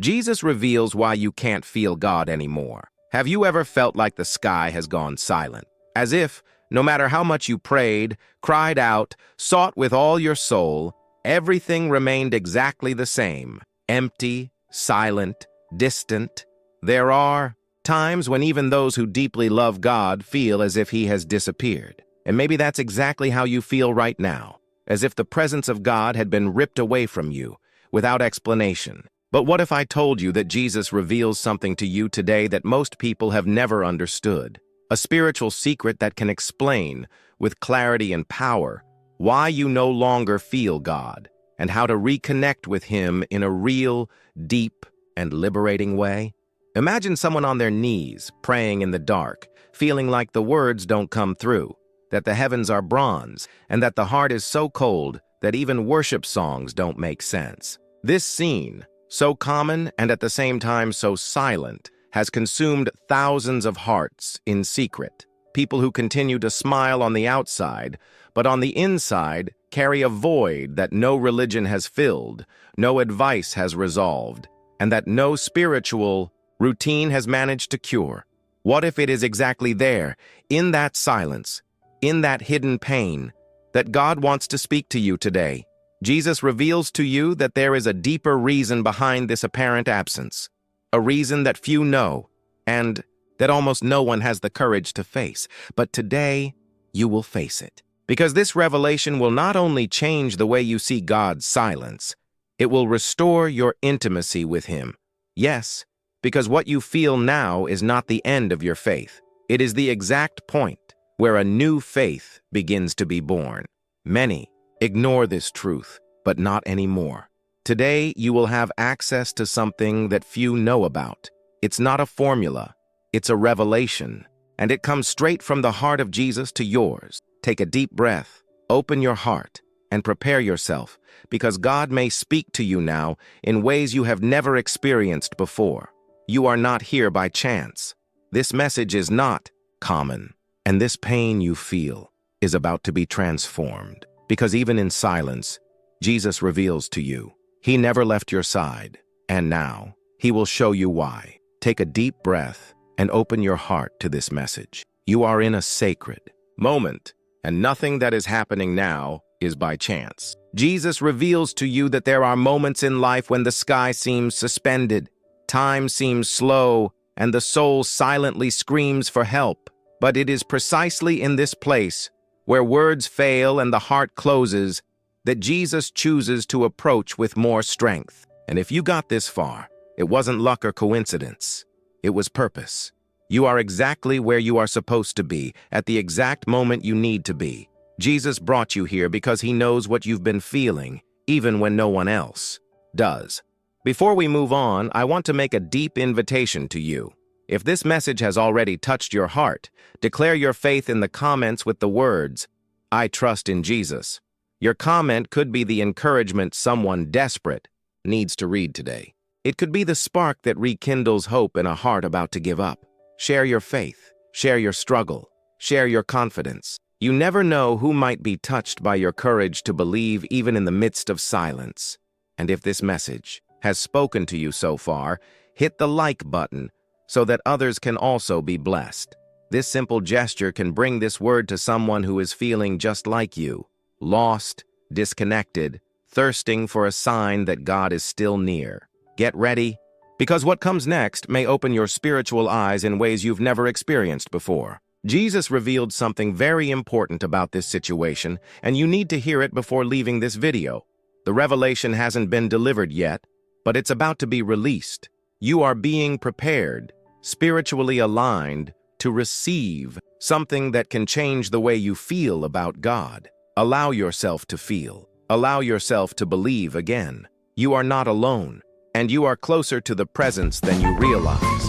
Jesus reveals why you can't feel God anymore. Have you ever felt like the sky has gone silent? As if, no matter how much you prayed, cried out, sought with all your soul, everything remained exactly the same, empty, silent, distant. There are times when even those who deeply love God feel as if He has disappeared. And maybe that's exactly how you feel right now, as if the presence of God had been ripped away from you, without explanation. But what if I told you that Jesus reveals something to you today that most people have never understood? A spiritual secret that can explain, with clarity and power, why you no longer feel God, and how to reconnect with Him in a real, deep, and liberating way. Imagine someone on their knees, praying in the dark, feeling like the words don't come through, that the heavens are bronze, and that the heart is so cold that even worship songs don't make sense. This scene, so common and at the same time so silent, has consumed thousands of hearts in secret. People who continue to smile on the outside, but on the inside carry a void that no religion has filled, no advice has resolved, and that no spiritual routine has managed to cure. What if it is exactly there, in that silence, in that hidden pain, that God wants to speak to you today? Jesus reveals to you that there is a deeper reason behind this apparent absence, a reason that few know, and that almost no one has the courage to face. But today, you will face it. Because this revelation will not only change the way you see God's silence, it will restore your intimacy with Him. Yes, because what you feel now is not the end of your faith. It is the exact point where a new faith begins to be born. Many ignore this truth, but not anymore. Today, you will have access to something that few know about. It's not a formula, it's a revelation, and it comes straight from the heart of Jesus to yours. Take a deep breath, open your heart, and prepare yourself, because God may speak to you now in ways you have never experienced before. You are not here by chance. This message is not common, and this pain you feel is about to be transformed. Because even in silence, Jesus reveals to you, He never left your side, and now He will show you why. Take a deep breath and open your heart to this message. You are in a sacred moment, and nothing that is happening now is by chance. Jesus reveals to you that there are moments in life when the sky seems suspended, time seems slow, and the soul silently screams for help. But it is precisely in this place, where words fail and the heart closes, that Jesus chooses to approach with more strength. And if you got this far, it wasn't luck or coincidence. It was purpose. You are exactly where you are supposed to be, at the exact moment you need to be. Jesus brought you here because He knows what you've been feeling, even when no one else does. Before we move on, I want to make a deep invitation to you. If this message has already touched your heart, declare your faith in the comments with the words, "I trust in Jesus." Your comment could be the encouragement someone desperate needs to read today. It could be the spark that rekindles hope in a heart about to give up. Share your faith, share your struggle, share your confidence. You never know who might be touched by your courage to believe even in the midst of silence. And if this message has spoken to you so far, hit the like button so that others can also be blessed. This simple gesture can bring this word to someone who is feeling just like you, lost, disconnected, thirsting for a sign that God is still near. Get ready, because what comes next may open your spiritual eyes in ways you've never experienced before. Jesus revealed something very important about this situation, and you need to hear it before leaving this video. The revelation hasn't been delivered yet, but it's about to be released. You are being prepared, spiritually aligned, to receive something that can change the way you feel about God. Allow yourself to feel. Allow yourself to believe again. You are not alone, and you are closer to the presence than you realize.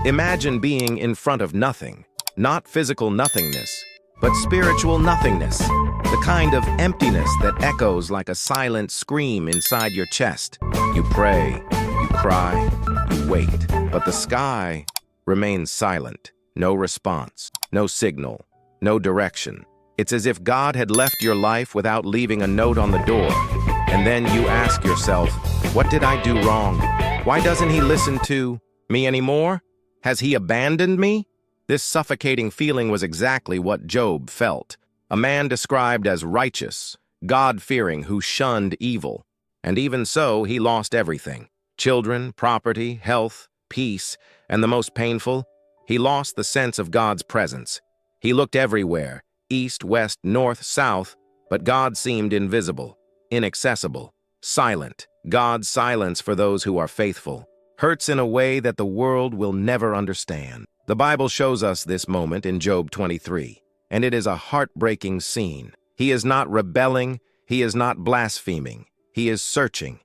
Imagine being in front of nothing, not physical nothingness, but spiritual nothingness, the kind of emptiness that echoes like a silent scream inside your chest. You pray, you cry, you wait, but the sky remains silent. No response, no signal, no direction. It's as if God had left your life without leaving a note on the door. And then you ask yourself, what did I do wrong? Why doesn't he listen to me anymore? Has he abandoned me? This suffocating feeling was exactly what Job felt. A man described as righteous, God-fearing, who shunned evil. And even so, he lost everything. Children, property, health, peace, and the most painful, he lost the sense of God's presence. He looked everywhere, east, west, north, south, but God seemed invisible, inaccessible, silent. God's silence for those who are faithful hurts in a way that the world will never understand. The Bible shows us this moment in Job 23, and it is a heartbreaking scene. He is not rebelling, he is not blaspheming. He is searching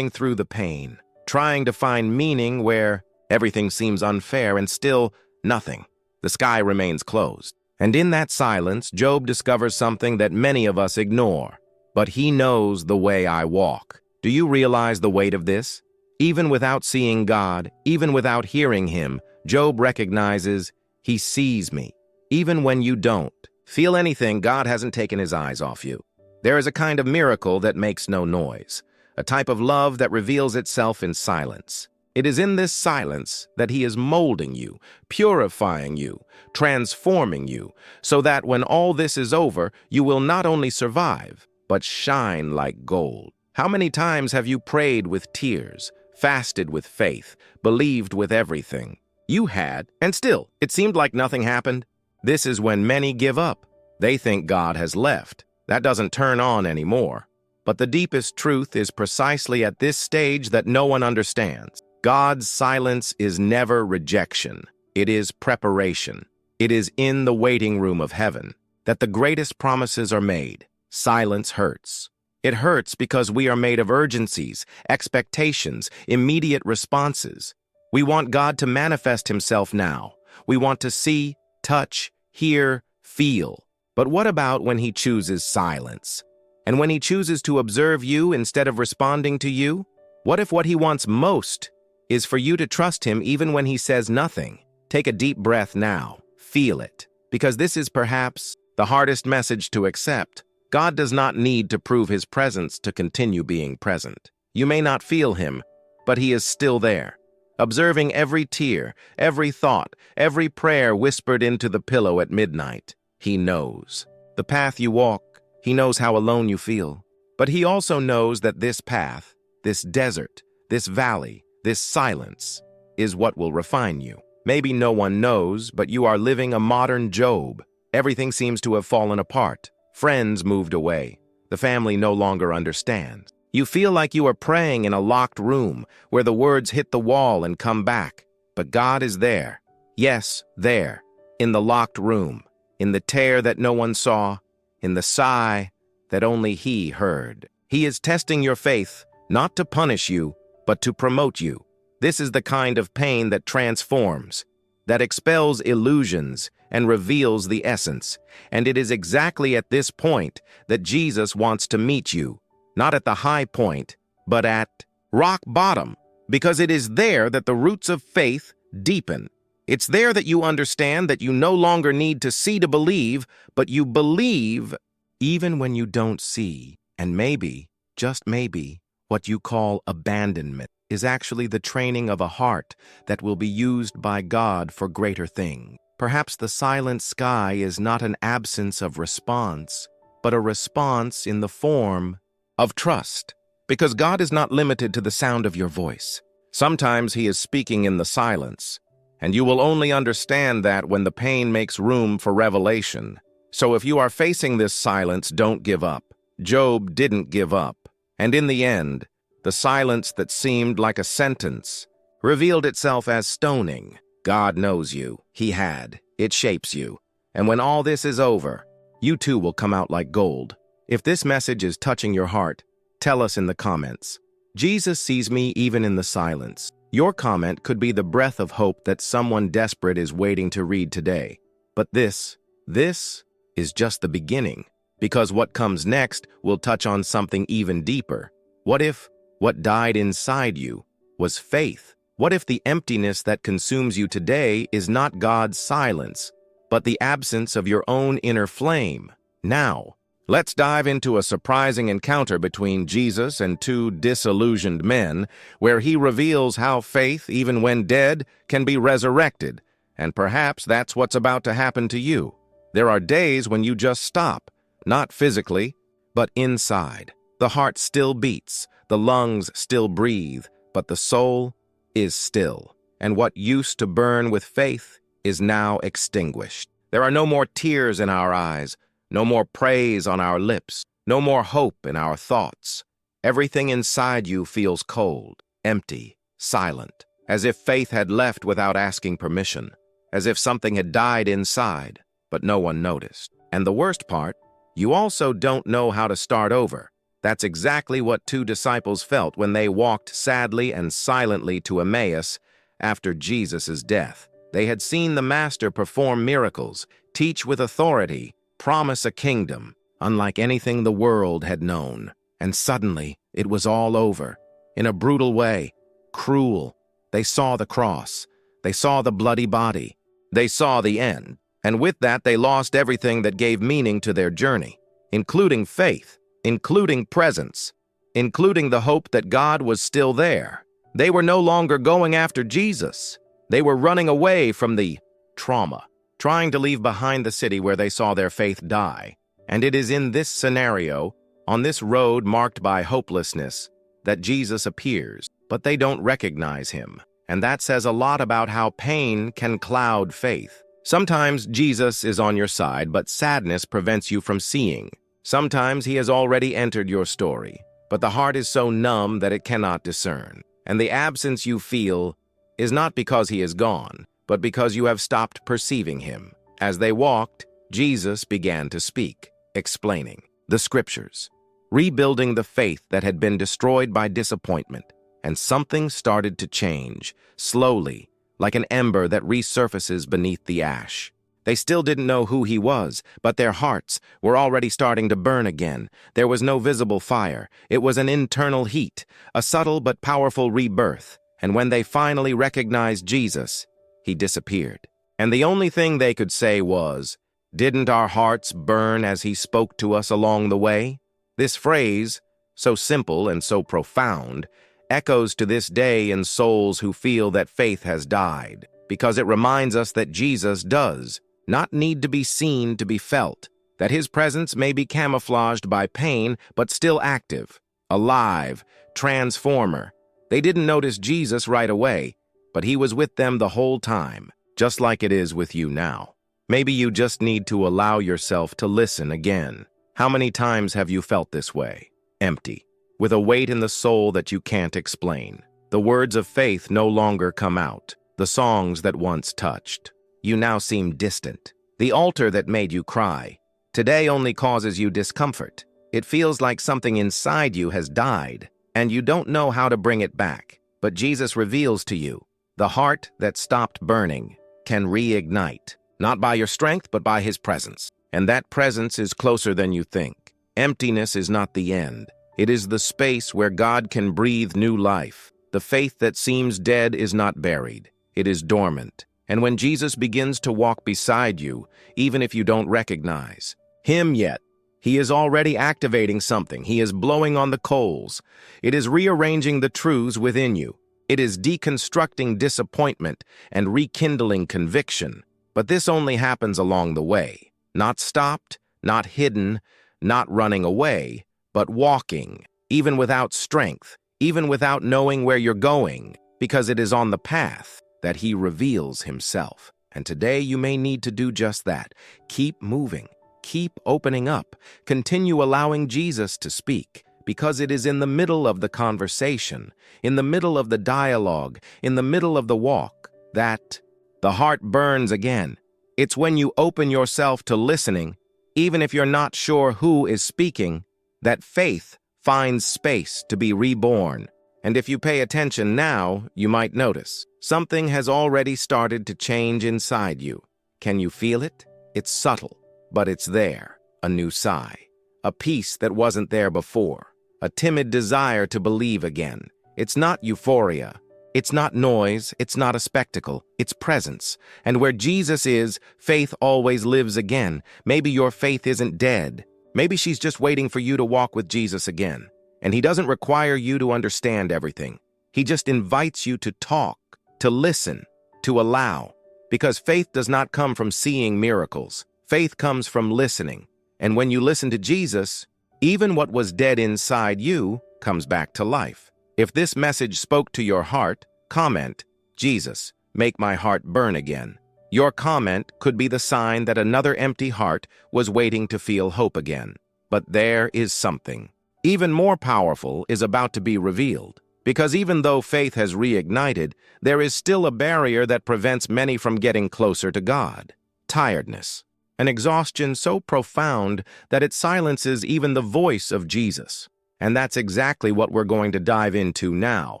through the pain, trying to find meaning where everything seems unfair and still nothing. The sky remains closed. And in that silence, Job discovers something that many of us ignore. But he knows the way I walk. Do you realize the weight of this? Even without seeing God, even without hearing him, Job recognizes he sees me. Even when you don't feel anything, God hasn't taken his eyes off you. There is a kind of miracle that makes no noise, a type of love that reveals itself in silence. It is in this silence that he is molding you, purifying you, transforming you, so that when all this is over, you will not only survive, but shine like gold. How many times have you prayed with tears, fasted with faith, believed with everything? You had, and still, it seemed like nothing happened. This is when many give up. They think God has left. That doesn't turn on anymore. But the deepest truth is precisely at this stage that no one understands. God's silence is never rejection. It is preparation. It is in the waiting room of heaven that the greatest promises are made. Silence hurts. It hurts because we are made of urgencies, expectations, immediate responses. We want God to manifest himself now. We want to see, touch, hear, feel. But what about when he chooses silence? And when he chooses to observe you instead of responding to you? What if what he wants most is for you to trust him even when he says nothing? Take a deep breath now. Feel it. Because this is perhaps the hardest message to accept. God does not need to prove his presence to continue being present. You may not feel him, but he is still there, observing every tear, every thought, every prayer whispered into the pillow at midnight. He knows the path you walk. He knows how alone you feel. But he also knows that this path, this desert, this valley, this silence is what will refine you. Maybe no one knows, but you are living a modern Job. Everything seems to have fallen apart. Friends moved away. The family no longer understands. You feel like you are praying in a locked room where the words hit the wall and come back. But God is there. Yes, there, in the locked room, in the tear that no one saw, in the sigh that only he heard. He is testing your faith, not to punish you, but to promote you. This is the kind of pain that transforms, that expels illusions and reveals the essence. And it is exactly at this point that Jesus wants to meet you, not at the high point, but at rock bottom, because it is there that the roots of faith deepen. It's there that you understand that you no longer need to see to believe, but you believe even when you don't see. And maybe, just maybe, what you call abandonment is actually the training of a heart that will be used by God for greater things. Perhaps the silent sky is not an absence of response, but a response in the form of trust. Because God is not limited to the sound of your voice. Sometimes he is speaking in the silence, and you will only understand that when the pain makes room for revelation. So if you are facing this silence, don't give up. Job didn't give up. And in the end, the silence that seemed like a sentence revealed itself as stoning. God knows you. He had. It shapes you. And when all this is over, you too will come out like gold. If this message is touching your heart, tell us in the comments. Jesus sees me even in the silence. Your comment could be the breath of hope that someone desperate is waiting to read today. But this is just the beginning, because what comes next will touch on something even deeper. What if what died inside you was faith? What if the emptiness that consumes you today is not God's silence, but the absence of your own inner flame? Now, Let's dive into a surprising encounter between Jesus and two disillusioned men, where he reveals how faith, even when dead, can be resurrected. And perhaps that's what's about to happen to you. There are days when you just stop, not physically, but inside. The heart still beats, the lungs still breathe, but the soul is still. And what used to burn with faith is now extinguished. There are no more tears in our eyes, no more praise on our lips, no more hope in our thoughts. Everything inside you feels cold, empty, silent, as if faith had left without asking permission, as if something had died inside, but no one noticed. And the worst part, you also don't know how to start over. That's exactly what two disciples felt when they walked sadly and silently to Emmaus after Jesus' death. They had seen the Master perform miracles, teach with authority, promise a kingdom, unlike anything the world had known. And suddenly, it was all over. In a brutal way, cruel. They saw the cross. They saw the bloody body. They saw the end. And with that, they lost everything that gave meaning to their journey, including faith, including presence, including the hope that God was still there. They were no longer going after Jesus. They were running away from the trauma, trying to leave behind the city where they saw their faith die. And it is in this scenario, on this road marked by hopelessness, that Jesus appears, but they don't recognize him. And that says a lot about how pain can cloud faith. Sometimes Jesus is on your side, but sadness prevents you from seeing. Sometimes he has already entered your story, but the heart is so numb that it cannot discern. And the absence you feel is not because he is gone, but because you have stopped perceiving him. As they walked, Jesus began to speak, explaining the scriptures, rebuilding the faith that had been destroyed by disappointment. And something started to change, slowly, like an ember that resurfaces beneath the ash. They still didn't know who he was, but their hearts were already starting to burn again. There was no visible fire. It was an internal heat, a subtle but powerful rebirth. And when they finally recognized Jesus, he disappeared. And the only thing they could say was, "Didn't our hearts burn as he spoke to us along the way?" This phrase, so simple and so profound, echoes to this day in souls who feel that faith has died, because it reminds us that Jesus does not need to be seen to be felt, that his presence may be camouflaged by pain, but still active, alive, transformer. They didn't notice Jesus right away, but he was with them the whole time, just like it is with you now. Maybe you just need to allow yourself to listen again. How many times have you felt this way? Empty, with a weight in the soul that you can't explain. The words of faith no longer come out. The songs that once touched. You now seem distant. The altar that made you cry today only causes you discomfort. It feels like something inside you has died, and you don't know how to bring it back. But Jesus reveals to you, the heart that stopped burning can reignite, not by your strength, but by his presence. And that presence is closer than you think. Emptiness is not the end. It is the space where God can breathe new life. The faith that seems dead is not buried. It is dormant. And when Jesus begins to walk beside you, even if you don't recognize him yet, he is already activating something. He is blowing on the coals. It is rearranging the truths within you. It is deconstructing disappointment and rekindling conviction. But this only happens along the way. Not stopped, not hidden, not running away, but walking, even without strength, even without knowing where you're going, because it is on the path that he reveals himself. And today you may need to do just that. Keep moving. Keep opening up. Continue allowing Jesus to speak, because it is in the middle of the conversation, in the middle of the dialogue, in the middle of the walk, that the heart burns again. It's when you open yourself to listening, even if you're not sure who is speaking, that faith finds space to be reborn. And if you pay attention now, you might notice something has already started to change inside you. Can you feel it? It's subtle, but it's there. A new sigh, a peace that wasn't there before, a timid desire to believe again. It's not euphoria. It's not noise. It's not a spectacle. It's presence. And where Jesus is, faith always lives again. Maybe your faith isn't dead, Maybe she's just waiting for you to walk with Jesus again. And he doesn't require you to understand everything. He just invites you to talk, to listen, to allow. Because faith does not come from seeing miracles. Faith comes from listening. And when you listen to Jesus, even what was dead inside you comes back to life. If this message spoke to your heart, comment, "Jesus, make my heart burn again." Your comment could be the sign that another empty heart was waiting to feel hope again. But there is something even more powerful is about to be revealed. Because even though faith has reignited, there is still a barrier that prevents many from getting closer to God. Tiredness. An exhaustion so profound that it silences even the voice of Jesus. And that's exactly what we're going to dive into now.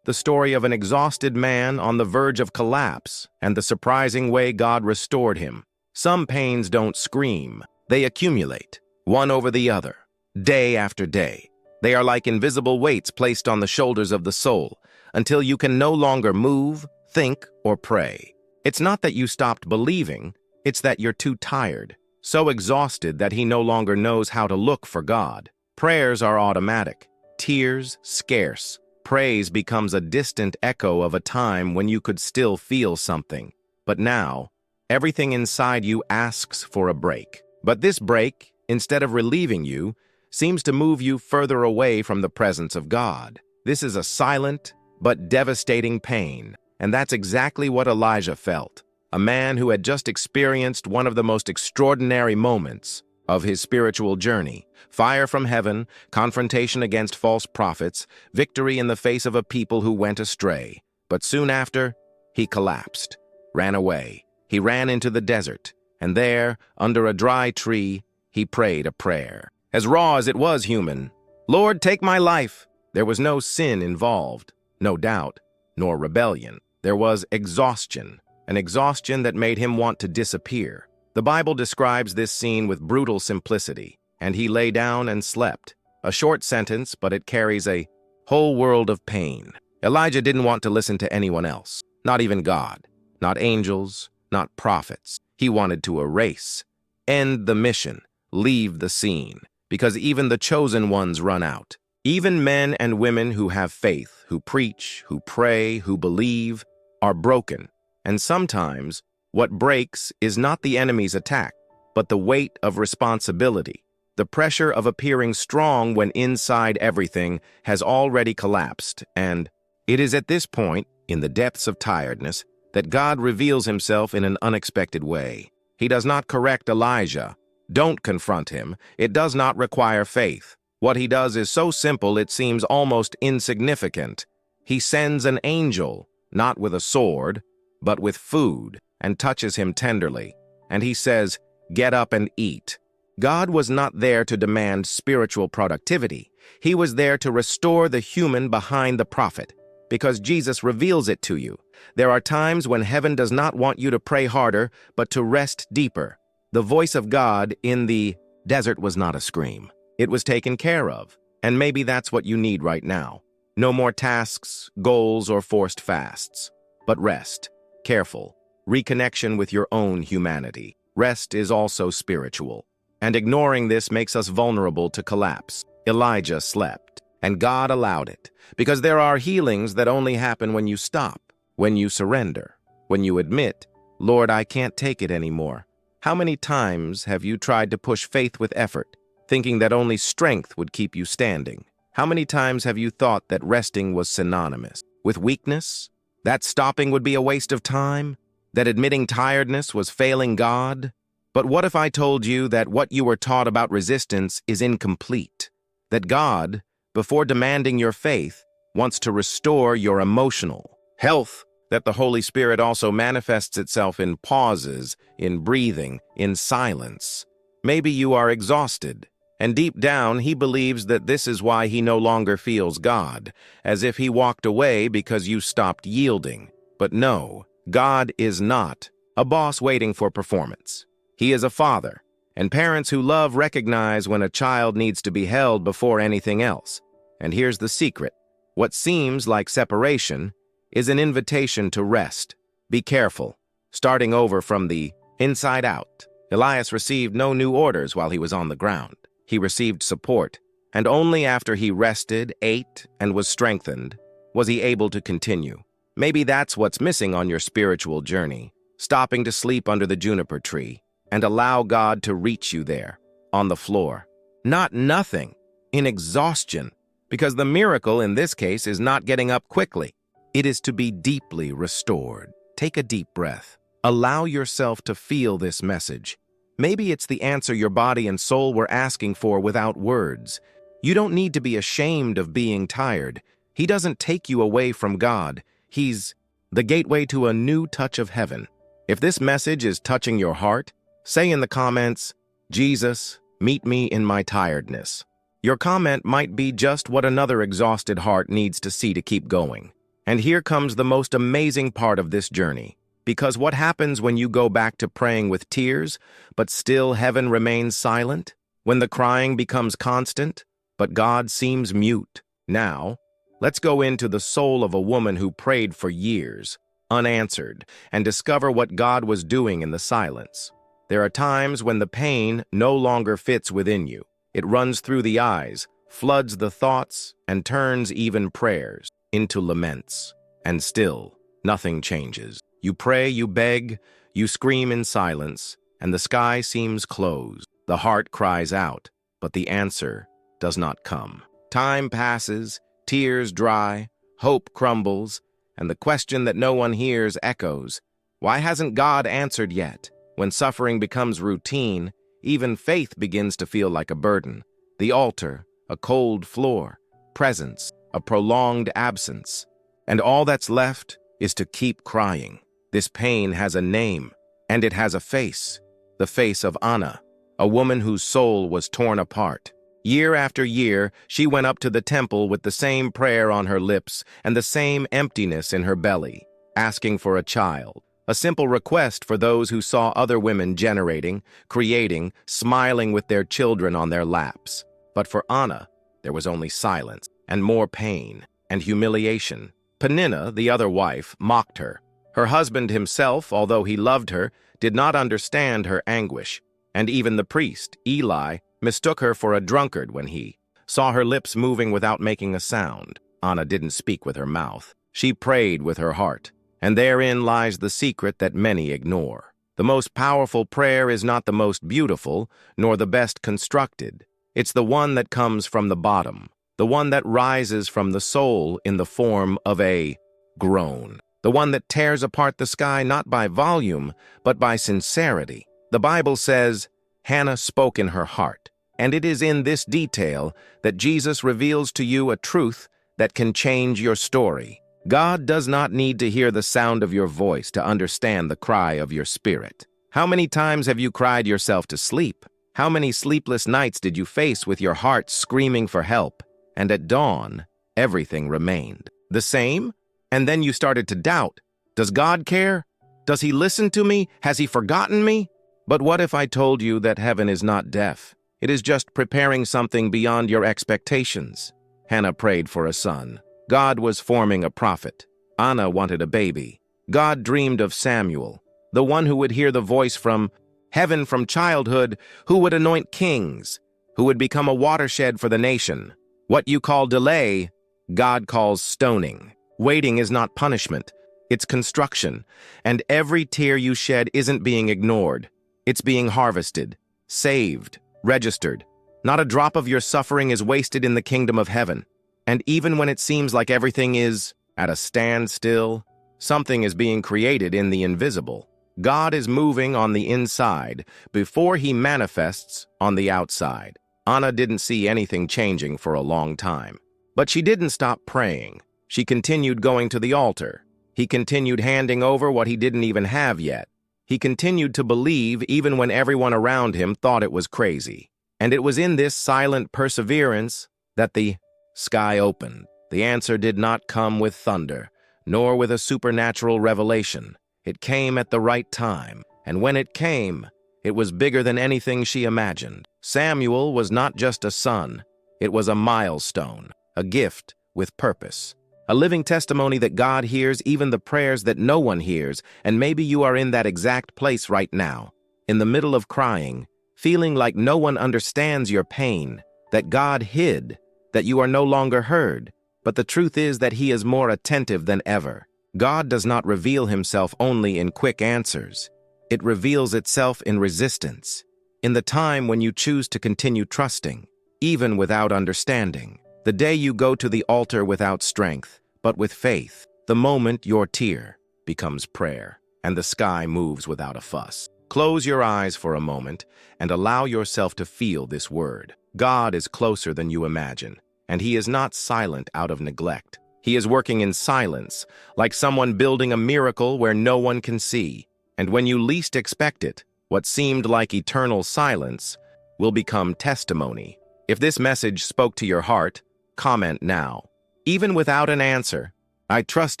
The story of an exhausted man on the verge of collapse and the surprising way God restored him. Some pains don't scream. They accumulate, one over the other, day after day. They are like invisible weights placed on the shoulders of the soul until you can no longer move, think, or pray. It's not that you stopped believing, it's that you're too tired, so exhausted that he no longer knows how to look for God. Prayers are automatic, tears scarce. Praise becomes a distant echo of a time when you could still feel something. But now, everything inside you asks for a break. But this break, instead of relieving you, seems to move you further away from the presence of God. This is a silent but devastating pain, and that's exactly what Elijah felt. A man who had just experienced one of the most extraordinary moments of his spiritual journey. Fire from heaven, confrontation against false prophets, victory in the face of a people who went astray. But soon after, he collapsed, ran away. He ran into the desert, and there, under a dry tree, he prayed a prayer. As raw as it was human, "Lord, take my life." There was no sin involved, no doubt, nor rebellion. There was exhaustion, an exhaustion that made him want to disappear. The Bible describes this scene with brutal simplicity, "And he lay down and slept." A short sentence, but it carries a whole world of pain. Elijah didn't want to listen to anyone else, not even God, not angels, not prophets. He wanted to erase, end the mission, leave the scene, because even the chosen ones run out. Even men and women who have faith, who preach, who pray, who believe, are broken. And sometimes, what breaks is not the enemy's attack, but the weight of responsibility, the pressure of appearing strong when inside everything has already collapsed. And it is at this point, in the depths of tiredness, that God reveals himself in an unexpected way. He does not correct Elijah. Don't confront him. It does not require faith. What he does is so simple it seems almost insignificant. He sends an angel, not with a sword, but with food, and touches him tenderly. And he says, "Get up and eat." God was not there to demand spiritual productivity. He was there to restore the human behind the prophet, because Jesus reveals it to you. There are times when heaven does not want you to pray harder, but to rest deeper. The voice of God in the desert was not a scream. It was taken care of. And maybe that's what you need right now. No more tasks, goals, or forced fasts, but rest, careful, reconnection with your own humanity. Rest is also spiritual. And ignoring this makes us vulnerable to collapse. Elijah slept, and God allowed it, because there are healings that only happen when you stop, when you surrender, when you admit, "Lord, I can't take it anymore." How many times have you tried to push faith with effort, thinking that only strength would keep you standing? How many times have you thought that resting was synonymous with weakness, that stopping would be a waste of time, that admitting tiredness was failing God? But what if I told you that what you were taught about resistance is incomplete? That God, before demanding your faith, wants to restore your emotional health, that the Holy Spirit also manifests itself in pauses, in breathing, in silence. Maybe you are exhausted, and deep down he believes that this is why he no longer feels God, as if he walked away because you stopped yielding. But no, God is not a boss waiting for performance. He is a father, and parents who love recognize when a child needs to be held before anything else. And here's the secret. What seems like separation is an invitation to rest. Be careful, starting over from the inside out. Elias received no new orders while he was on the ground. he received support, and only after he rested, ate, and was strengthened was he able to continue. Maybe that's what's missing on your spiritual journey, stopping to sleep under the juniper tree and allow God to reach you there, on the floor. Not nothing, in exhaustion, because the miracle in this case is not getting up quickly. It is to be deeply restored. Take a deep breath. Allow yourself to feel this message. Maybe it's the answer your body and soul were asking for without words. You don't need to be ashamed of being tired. He doesn't take you away from God. He's the gateway to a new touch of heaven. If this message is touching your heart, say in the comments, "Jesus, meet me in my tiredness." Your comment might be just what another exhausted heart needs to see to keep going. And here comes the most amazing part of this journey. Because what happens when you go back to praying with tears, but still heaven remains silent? When the crying becomes constant, but God seems mute? Now, let's go into the soul of a woman who prayed for years, unanswered, and discover what God was doing in the silence. There are times when the pain no longer fits within you. It runs through the eyes, floods the thoughts, and turns even prayers into laments. And still, nothing changes. You pray, you beg, you scream in silence, and the sky seems closed. The heart cries out, but the answer does not come. Time passes, tears dry, hope crumbles, and the question that no one hears echoes. Why hasn't God answered yet? When suffering becomes routine, even faith begins to feel like a burden. The altar, a cold floor, presence, a prolonged absence. And all that's left is to keep crying. This pain has a name, and it has a face. The face of Anna, a woman whose soul was torn apart. Year after year, she went up to the temple with the same prayer on her lips and the same emptiness in her belly, asking for a child. A simple request for those who saw other women generating, creating, smiling with their children on their laps. But for Anna, there was only silence, and more pain, and humiliation. Peninnah, the other wife, mocked her. Her husband himself, although he loved her, did not understand her anguish. And even the priest, Eli, mistook her for a drunkard when he saw her lips moving without making a sound. Anna didn't speak with her mouth. She prayed with her heart. And therein lies the secret that many ignore. The most powerful prayer is not the most beautiful, nor the best constructed. It's the one that comes from the bottom, the one that rises from the soul in the form of a groan, the one that tears apart the sky not by volume, but by sincerity. The Bible says, Hannah spoke in her heart, and it is in this detail that Jesus reveals to you a truth that can change your story. God does not need to hear the sound of your voice to understand the cry of your spirit. How many times have you cried yourself to sleep? How many sleepless nights did you face with your heart screaming for help? And at dawn, everything remained the same? And then you started to doubt. Does God care? Does he listen to me? Has he forgotten me? But what if I told you that heaven is not deaf? It is just preparing something beyond your expectations. Hannah prayed for a son. God was forming a prophet. Anna wanted a baby. God dreamed of Samuel, the one who would hear the voice from heaven from childhood, who would anoint kings, who would become a watershed for the nation. What you call delay, God calls stoning. Waiting is not punishment, it's construction. And every tear you shed isn't being ignored. It's being harvested, saved, registered. Not a drop of your suffering is wasted in the kingdom of heaven. And even when it seems like everything is at a standstill, something is being created in the invisible. God is moving on the inside before he manifests on the outside. Anna didn't see anything changing for a long time. But she didn't stop praying. She continued going to the altar. He continued handing over what he didn't even have yet. He continued to believe even when everyone around him thought it was crazy. And it was in this silent perseverance that the sky opened. The answer did not come with thunder, nor with a supernatural revelation. It came at the right time, and when it came, it was bigger than anything she imagined. Samuel was not just a son, it was a milestone, a gift with purpose, a living testimony that God hears even the prayers that no one hears, and maybe you are in that exact place right now. In the middle of crying, feeling like no one understands your pain, that God hid, that you are no longer heard. But the truth is that He is more attentive than ever. God does not reveal Himself only in quick answers. It reveals itself in resistance, in the time when you choose to continue trusting, even without understanding. The day you go to the altar without strength, but with faith. The moment your tear becomes prayer, and the sky moves without a fuss. Close your eyes for a moment and allow yourself to feel this word. God is closer than you imagine, and He is not silent out of neglect. He is working in silence, like someone building a miracle where no one can see. And when you least expect it, what seemed like eternal silence will become testimony. If this message spoke to your heart, comment now. Even without an answer, I trust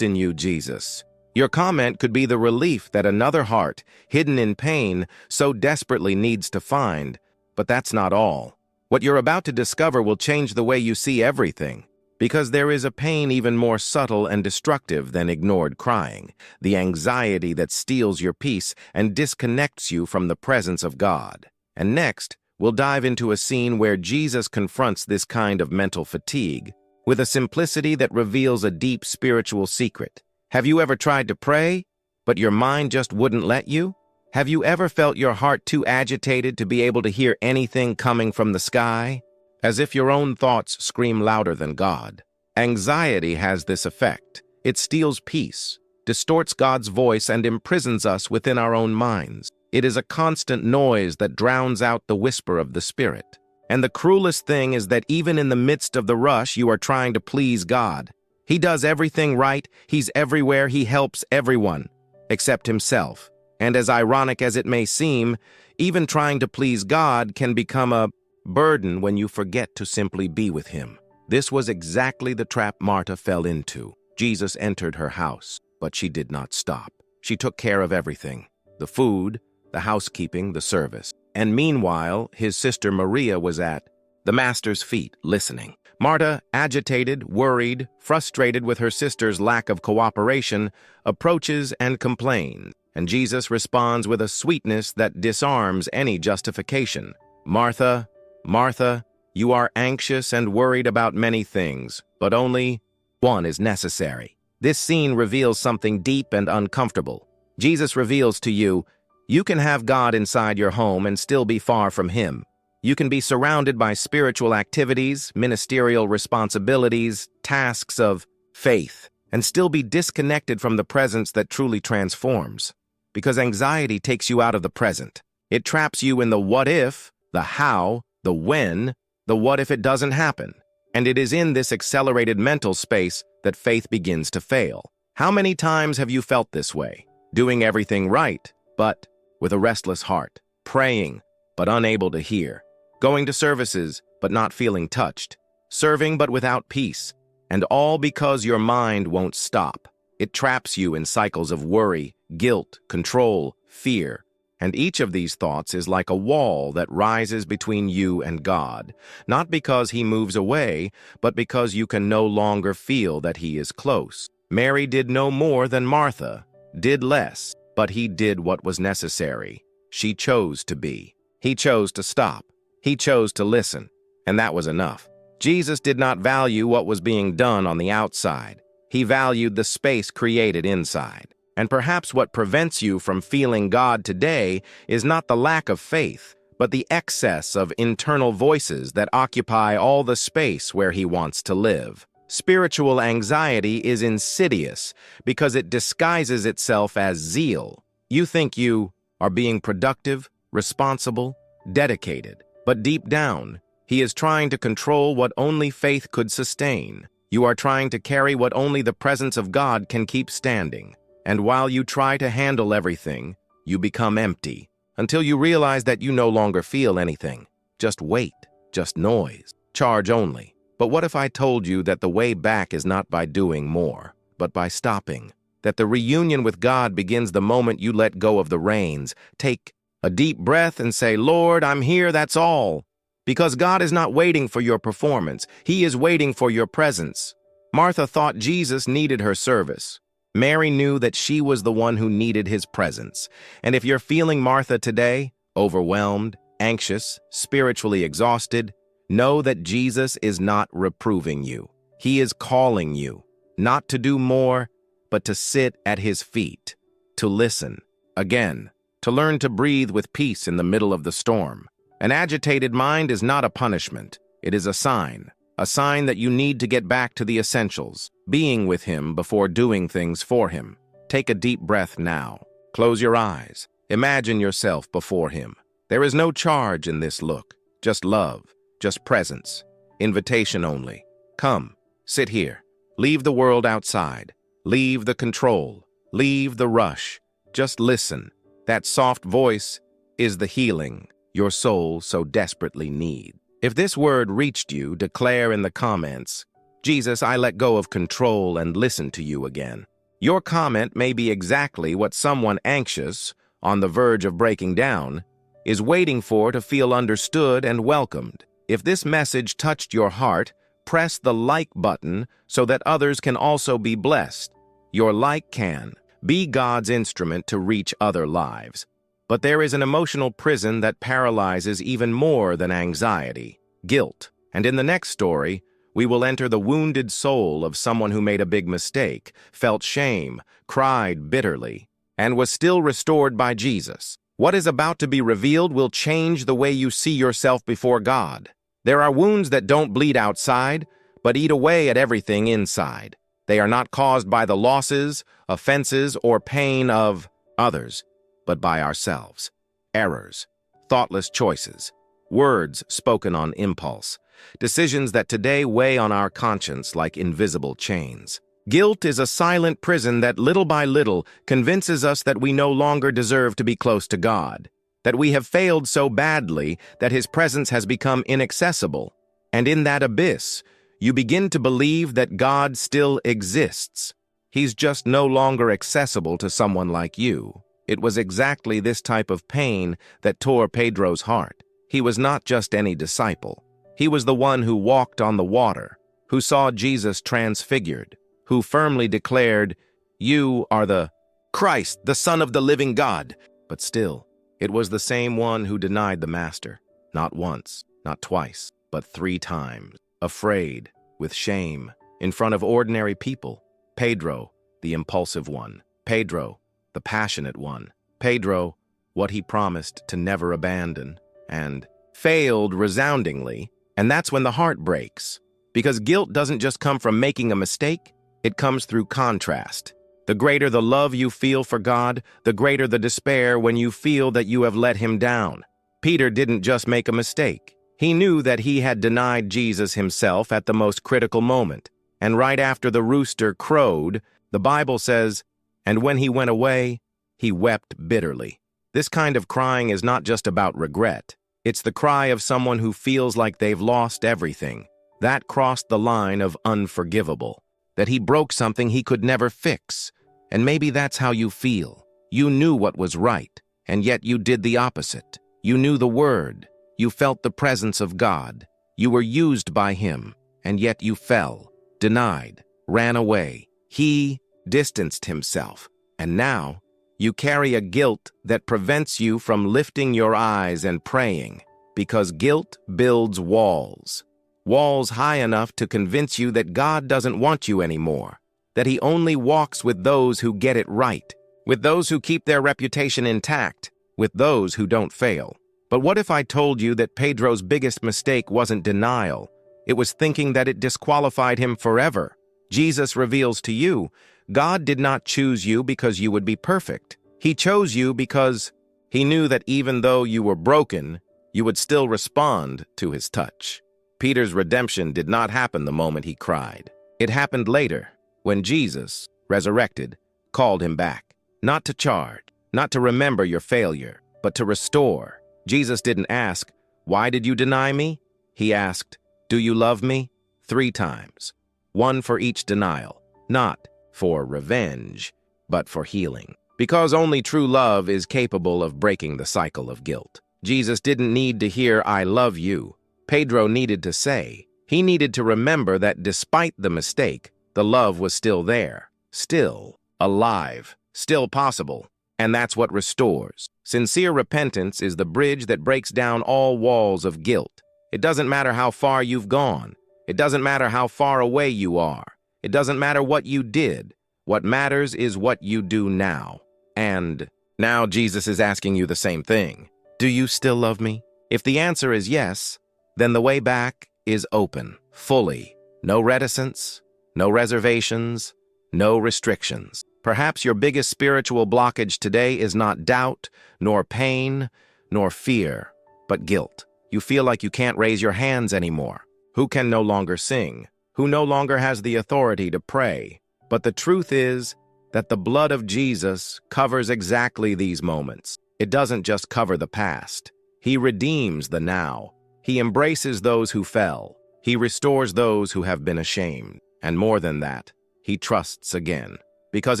in you, Jesus. Your comment could be the relief that another heart, hidden in pain, so desperately needs to find. But that's not all. What you're about to discover will change the way you see everything. Because there is a pain even more subtle and destructive than ignored crying, the anxiety that steals your peace and disconnects you from the presence of God. And next, we'll dive into a scene where Jesus confronts this kind of mental fatigue with a simplicity that reveals a deep spiritual secret. Have you ever tried to pray, but your mind just wouldn't let you? Have you ever felt your heart too agitated to be able to hear anything coming from the sky? As if your own thoughts scream louder than God. Anxiety has this effect. It steals peace, distorts God's voice, and imprisons us within our own minds. It is a constant noise that drowns out the whisper of the Spirit. And the cruelest thing is that even in the midst of the rush, you are trying to please God. He does everything right, He's everywhere, He helps everyone, except Himself. And as ironic as it may seem, even trying to please God can become a burden when you forget to simply be with Him. This was exactly the trap Martha fell into. Jesus entered her house, but she did not stop. She took care of everything: the food, the housekeeping, the service. And meanwhile, his sister Maria was at the Master's feet, listening. Martha, agitated, worried, frustrated with her sister's lack of cooperation, approaches and complains. And Jesus responds with a sweetness that disarms any justification. Martha, Martha, you are anxious and worried about many things, but only one is necessary. This scene reveals something deep and uncomfortable. Jesus reveals to you, you can have God inside your home and still be far from Him. You can be surrounded by spiritual activities, ministerial responsibilities, tasks of faith, and still be disconnected from the presence that truly transforms. Because anxiety takes you out of the present. It traps you in the what if, the how, the when, the what if it doesn't happen. And it is in this accelerated mental space that faith begins to fail. How many times have you felt this way? Doing everything right, but with a restless heart. Praying, but unable to hear. Going to services, but not feeling touched. Serving, but without peace. And all because your mind won't stop. It traps you in cycles of worry, guilt, control, fear. And each of these thoughts is like a wall that rises between you and God, not because He moves away, but because you can no longer feel that He is close. Mary did no more than Martha, did less, but He did what was necessary. She chose to be. He chose to stop. He chose to listen, and that was enough. Jesus did not value what was being done on the outside. He valued the space created inside. And perhaps what prevents you from feeling God today is not the lack of faith, but the excess of internal voices that occupy all the space where He wants to live. Spiritual anxiety is insidious because it disguises itself as zeal. You think you are being productive, responsible, dedicated, but deep down, He is trying to control what only faith could sustain. You are trying to carry what only the presence of God can keep standing. And while you try to handle everything, you become empty, until you realize that you no longer feel anything. Just weight, just noise, charge only. But what if I told you that the way back is not by doing more, but by stopping? That the reunion with God begins the moment you let go of the reins, take a deep breath and say, Lord, I'm here, that's all. Because God is not waiting for your performance, He is waiting for your presence. Martha thought Jesus needed her service. Mary knew that she was the one who needed His presence. And if you're feeling Martha today, overwhelmed, anxious, spiritually exhausted, know that Jesus is not reproving you. He is calling you, not to do more, but to sit at his feet, to listen. Again, to learn to breathe with peace in the middle of the storm. An agitated mind is not a punishment. It is a sign that you need to get back to the essentials, being with him before doing things for him. Take a deep breath now. Close your eyes. Imagine yourself before him. There is no charge in this look, just love, just presence, invitation only. Come, sit here. Leave the world outside. Leave the control. Leave the rush. Just listen. That soft voice is the healing your soul so desperately needs. If this word reached you, declare in the comments, "Jesus, I let go of control and listen to you again." Your comment may be exactly what someone anxious, on the verge of breaking down, is waiting for to feel understood and welcomed. If this message touched your heart, press the like button so that others can also be blessed. Your like can be God's instrument to reach other lives. But there is an emotional prison that paralyzes even more than anxiety, guilt. And in the next story, we will enter the wounded soul of someone who made a big mistake, felt shame, cried bitterly, and was still restored by Jesus. What is about to be revealed will change the way you see yourself before God. There are wounds that don't bleed outside, but eat away at everything inside. They are not caused by the losses, offenses, or pain of others, but by ourselves. Errors, thoughtless choices, words spoken on impulse, decisions that today weigh on our conscience like invisible chains. Guilt is a silent prison that little by little convinces us that we no longer deserve to be close to God, that we have failed so badly that his presence has become inaccessible. And in that abyss, you begin to believe that God still exists. He's just no longer accessible to someone like you. It was exactly this type of pain that tore Pedro's heart. He was not just any disciple. He was the one who walked on the water, who saw Jesus transfigured, who firmly declared, "You are the Christ, the Son of the living God." But still, it was the same one who denied the Master, not once, not twice, but 3 times, afraid, with shame, in front of ordinary people. Pedro, the impulsive one. Pedro, the passionate one. Pedro, what he promised to never abandon, and failed resoundingly. And that's when the heart breaks. Because guilt doesn't just come from making a mistake, it comes through contrast. The greater the love you feel for God, the greater the despair when you feel that you have let him down. Peter didn't just make a mistake. He knew that he had denied Jesus himself at the most critical moment. And right after the rooster crowed, the Bible says, "And when he went away, he wept bitterly." This kind of crying is not just about regret. It's the cry of someone who feels like they've lost everything. That crossed the line of unforgivable. That he broke something he could never fix. And maybe that's how you feel. You knew what was right, and yet you did the opposite. You knew the word. You felt the presence of God. You were used by him, and yet you fell, denied, ran away. He distanced himself. And now, you carry a guilt that prevents you from lifting your eyes and praying, because guilt builds walls. Walls high enough to convince you that God doesn't want you anymore, that he only walks with those who get it right, with those who keep their reputation intact, with those who don't fail. But what if I told you that Pedro's biggest mistake wasn't denial? It was thinking that it disqualified him forever. Jesus reveals to you, God did not choose you because you would be perfect. He chose you because he knew that even though you were broken, you would still respond to his touch. Peter's redemption did not happen the moment he cried. It happened later, when Jesus, resurrected, called him back. Not to charge, not to remember your failure, but to restore. Jesus didn't ask, "Why did you deny me?" He asked, "Do you love me?" 3 times. One for each denial. Not for revenge, but for healing. Because only true love is capable of breaking the cycle of guilt. Jesus didn't need to hear, "I love you." Pedro needed to say. He needed to remember that despite the mistake, the love was still there, still alive, still possible. And that's what restores. Sincere repentance is the bridge that breaks down all walls of guilt. It doesn't matter how far you've gone. It doesn't matter how far away you are. It doesn't matter what you did. What matters is what you do now. And now Jesus is asking you the same thing. Do you still love me? If the answer is yes, then the way back is open, fully. No reticence, no reservations, no restrictions. Perhaps your biggest spiritual blockage today is not doubt, nor pain, nor fear, but guilt. You feel like you can't raise your hands anymore. Who can no longer sing? Who no longer has the authority to pray? But the truth is that the blood of Jesus covers exactly these moments. It doesn't just cover the past. He redeems the now. He embraces those who fell. He restores those who have been ashamed. And more than that, he trusts again. Because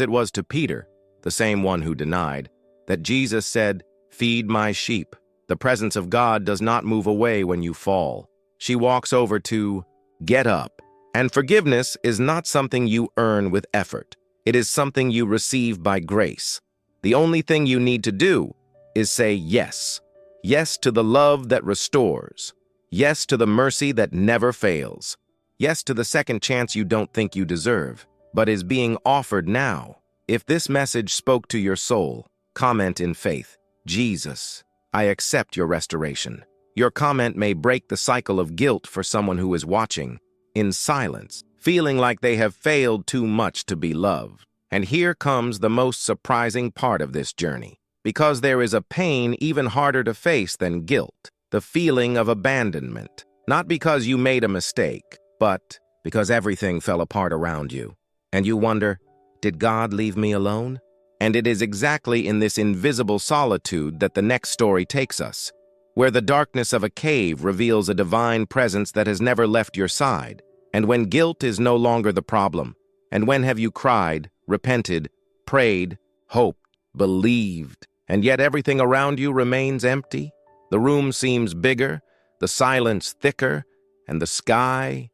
it was to Peter, the same one who denied, that Jesus said, "Feed my sheep." The presence of God does not move away when you fall. She walks over to get up. And forgiveness is not something you earn with effort. It is something you receive by grace. The only thing you need to do is say yes. Yes to the love that restores. Yes to the mercy that never fails. Yes to the second chance you don't think you deserve, but is being offered now. If this message spoke to your soul, comment in faith, "Jesus, I accept your restoration." Your comment may break the cycle of guilt for someone who is watching, in silence, feeling like they have failed too much to be loved. And here comes the most surprising part of this journey. Because there is a pain even harder to face than guilt, the feeling of abandonment. Not because you made a mistake, but because everything fell apart around you. And you wonder, did God leave me alone? And it is exactly in this invisible solitude that the next story takes us, where the darkness of a cave reveals a divine presence that has never left your side. And when guilt is no longer the problem, and when have you cried, repented, prayed, hoped, believed, and yet everything around you remains empty? The room seems bigger, the silence thicker, and the sky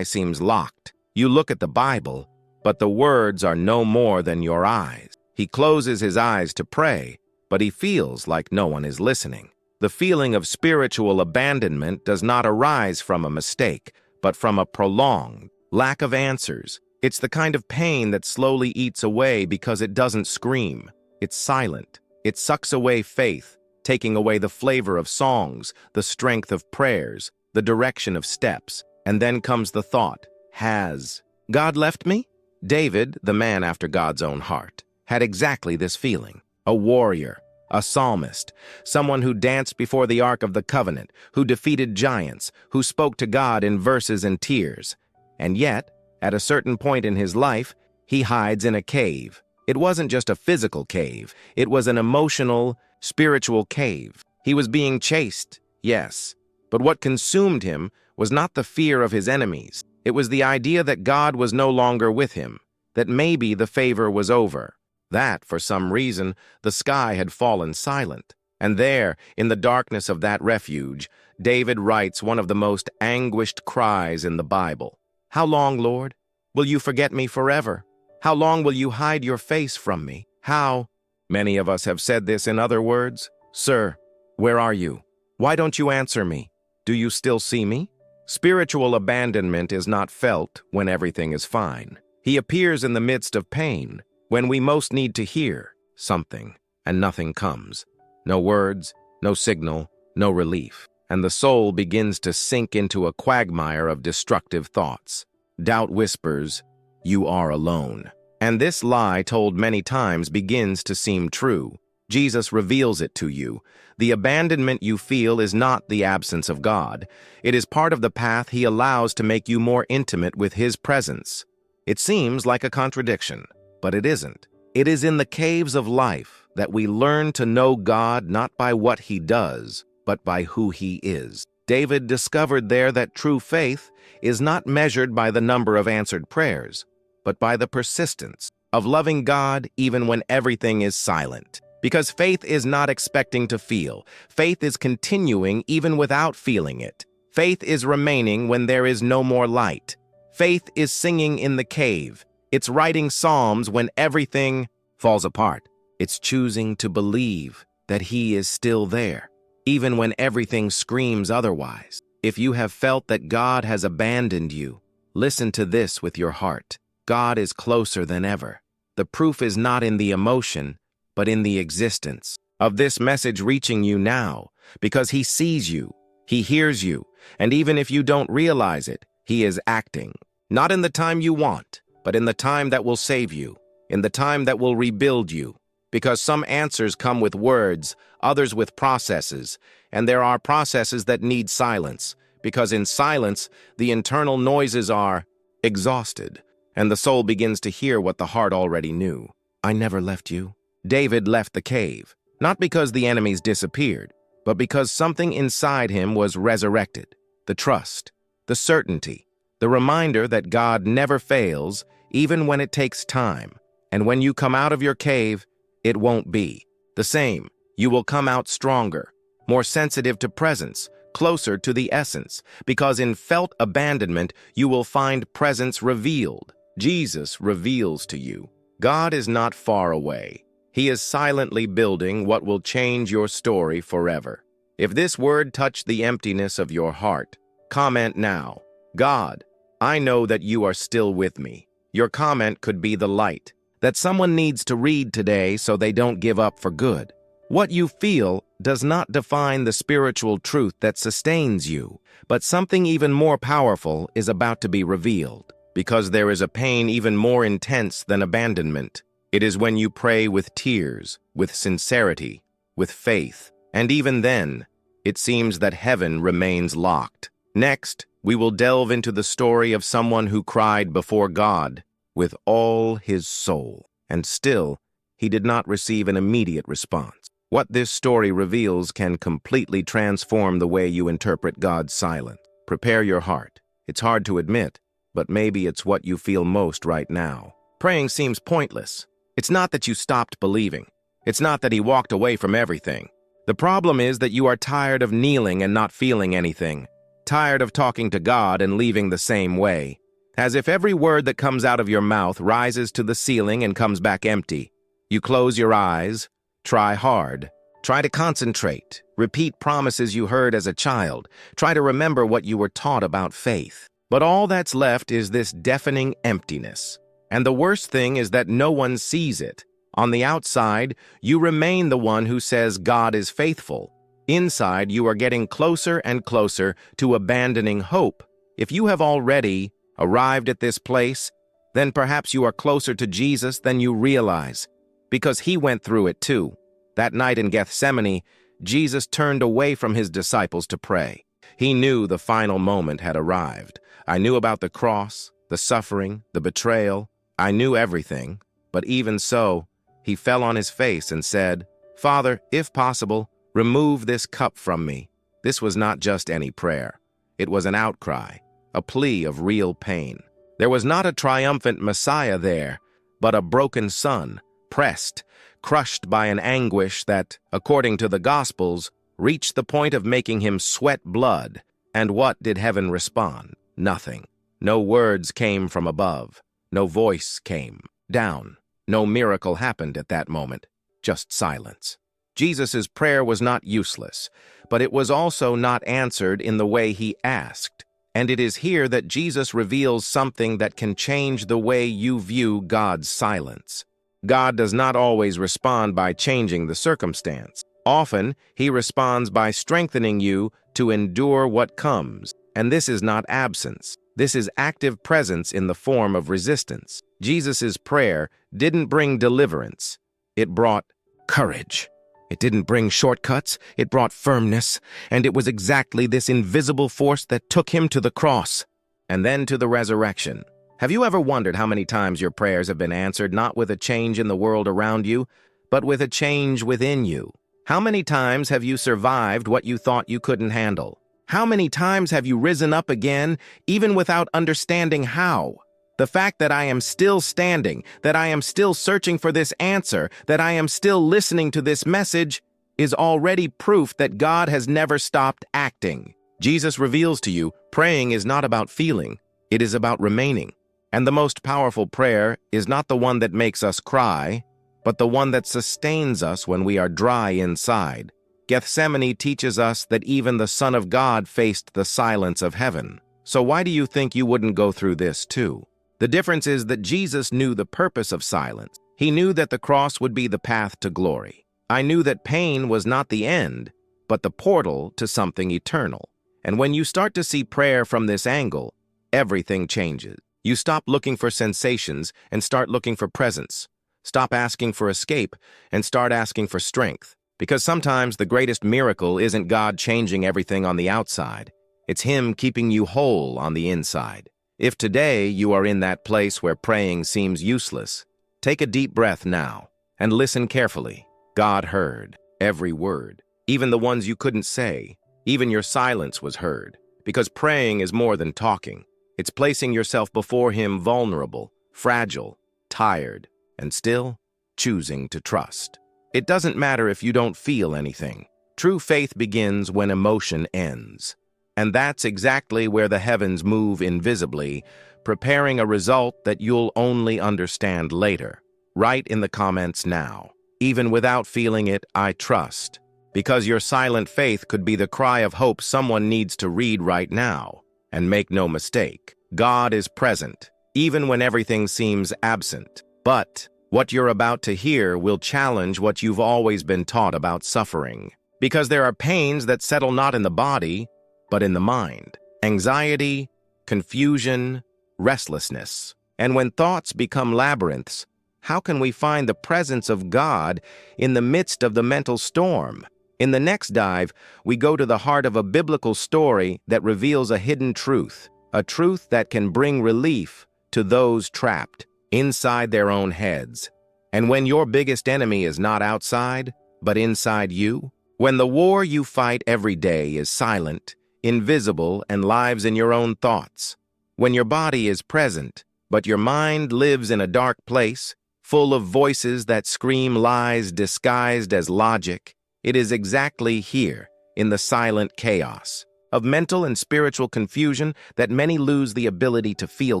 seems locked. You look at the Bible, but the words are no more than your eyes. He closes his eyes to pray, but he feels like no one is listening. The feeling of spiritual abandonment does not arise from a mistake, but from a prolonged lack of answers. It's the kind of pain that slowly eats away because it doesn't scream. It's silent. It sucks away faith, taking away the flavor of songs, the strength of prayers, the direction of steps. And then comes the thought, has God left me? David, the man after God's own heart, had exactly this feeling. A warrior, a psalmist, someone who danced before the Ark of the Covenant, who defeated giants, who spoke to God in verses and tears. And yet, at a certain point in his life, he hides in a cave. It wasn't just a physical cave. It was an emotional, spiritual cave. He was being chased, yes. But what consumed him was not the fear of his enemies. It was the idea that God was no longer with him, that maybe the favor was over, that, for some reason, the sky had fallen silent. And there, in the darkness of that refuge, David writes one of the most anguished cries in the Bible. "How long, Lord? Will you forget me forever? How long will you hide your face from me? How?" Many of us have said this in other words. "Sir, where are you? Why don't you answer me? Do you still see me?" Spiritual abandonment is not felt when everything is fine. He appears in the midst of pain, when we most need to hear something, and nothing comes. No words, no signal, no relief. And the soul begins to sink into a quagmire of destructive thoughts. Doubt whispers, "You are alone." And this lie, told many times, begins to seem true. Jesus reveals it to you. The abandonment you feel is not the absence of God. It is part of the path he allows to make you more intimate with his presence. It seems like a contradiction, but it isn't. It is in the caves of life that we learn to know God not by what he does, but by who he is. David discovered there that true faith is not measured by the number of answered prayers, but by the persistence of loving God even when everything is silent. Because faith is not expecting to feel. Faith is continuing even without feeling it. Faith is remaining when there is no more light. Faith is singing in the cave. It's writing psalms when everything falls apart. It's choosing to believe that He is still there, even when everything screams otherwise. If you have felt that God has abandoned you, listen to this with your heart. God is closer than ever. The proof is not in the emotion, but in the existence of this message reaching you now, because He sees you, He hears you, and even if you don't realize it, He is acting. Not in the time you want, but in the time that will save you, in the time that will rebuild you. Because some answers come with words, others with processes, and there are processes that need silence, because in silence, the internal noises are exhausted, and the soul begins to hear what the heart already knew. I never left you. David left the cave, not because the enemies disappeared, but because something inside him was resurrected. The trust, the certainty, the reminder that God never fails, even when it takes time. And when you come out of your cave, it won't be the same. You will come out stronger, more sensitive to presence, closer to the essence, because in felt abandonment, you will find presence revealed. Jesus reveals to you. God is not far away. He is silently building what will change your story forever. If this word touched the emptiness of your heart, comment now. God, I know that you are still with me. Your comment could be the light that someone needs to read today so they don't give up for good. What you feel does not define the spiritual truth that sustains you, but something even more powerful is about to be revealed, because there is a pain even more intense than abandonment. It is when you pray with tears, with sincerity, with faith, and even then, it seems that heaven remains locked. Next, we will delve into the story of someone who cried before God with all his soul, and still, he did not receive an immediate response. What this story reveals can completely transform the way you interpret God's silence. Prepare your heart. It's hard to admit, but maybe it's what you feel most right now. Praying seems pointless. It's not that you stopped believing. It's not that He walked away from everything. The problem is that you are tired of kneeling and not feeling anything, tired of talking to God and leaving the same way, as if every word that comes out of your mouth rises to the ceiling and comes back empty. You close your eyes, try hard, try to concentrate, repeat promises you heard as a child, try to remember what you were taught about faith. But all that's left is this deafening emptiness. And the worst thing is that no one sees it. On the outside, you remain the one who says God is faithful. Inside, you are getting closer and closer to abandoning hope. If you have already arrived at this place, then perhaps you are closer to Jesus than you realize, because He went through it too. That night in Gethsemane, Jesus turned away from His disciples to pray. He knew the final moment had arrived. I knew about the cross, the suffering, the betrayal. I knew everything, but even so, He fell on His face and said, Father, if possible, remove this cup from me. This was not just any prayer. It was an outcry, a plea of real pain. There was not a triumphant Messiah there, but a broken son, pressed, crushed by an anguish that, according to the Gospels, reached the point of making Him sweat blood. And what did heaven respond? Nothing. No words came from above. No voice came down. No miracle happened at that moment. Just silence. Jesus' prayer was not useless, but it was also not answered in the way He asked. And it is here that Jesus reveals something that can change the way you view God's silence. God does not always respond by changing the circumstance. Often, He responds by strengthening you to endure what comes. And this is not absence. This is active presence in the form of resistance. Jesus' prayer didn't bring deliverance. It brought courage. It didn't bring shortcuts. It brought firmness. And it was exactly this invisible force that took Him to the cross and then to the resurrection. Have you ever wondered how many times your prayers have been answered not with a change in the world around you, but with a change within you? How many times have you survived what you thought you couldn't handle? How many times have you risen up again, even without understanding how? The fact that I am still standing, that I am still searching for this answer, that I am still listening to this message, is already proof that God has never stopped acting. Jesus reveals to you, praying is not about feeling, it is about remaining. And the most powerful prayer is not the one that makes us cry, but the one that sustains us when we are dry inside. Gethsemane teaches us that even the Son of God faced the silence of heaven. So why do you think you wouldn't go through this too? The difference is that Jesus knew the purpose of silence. He knew that the cross would be the path to glory. I knew that pain was not the end, but the portal to something eternal. And when you start to see prayer from this angle, everything changes. You stop looking for sensations and start looking for presence. Stop asking for escape and start asking for strength. Because sometimes the greatest miracle isn't God changing everything on the outside. It's Him keeping you whole on the inside. If today you are in that place where praying seems useless, take a deep breath now and listen carefully. God heard every word, even the ones you couldn't say. Even your silence was heard. Because praying is more than talking. It's placing yourself before Him vulnerable, fragile, tired, and still choosing to trust. It doesn't matter if you don't feel anything. True faith begins when emotion ends. And that's exactly where the heavens move invisibly, preparing a result that you'll only understand later. Write in the comments now. Even without feeling it, I trust. Because your silent faith could be the cry of hope someone needs to read right now. And make no mistake, God is present, even when everything seems absent. But what you're about to hear will challenge what you've always been taught about suffering. Because there are pains that settle not in the body, but in the mind. Anxiety, confusion, restlessness. And when thoughts become labyrinths, how can we find the presence of God in the midst of the mental storm? In the next dive, we go to the heart of a biblical story that reveals a hidden truth, a truth that can bring relief to those trapped inside their own heads. And when your biggest enemy is not outside, but inside you, when the war you fight every day is silent, invisible, and lives in your own thoughts, when your body is present, but your mind lives in a dark place, full of voices that scream lies disguised as logic, it is exactly here, in the silent chaos of mental and spiritual confusion, that many lose the ability to feel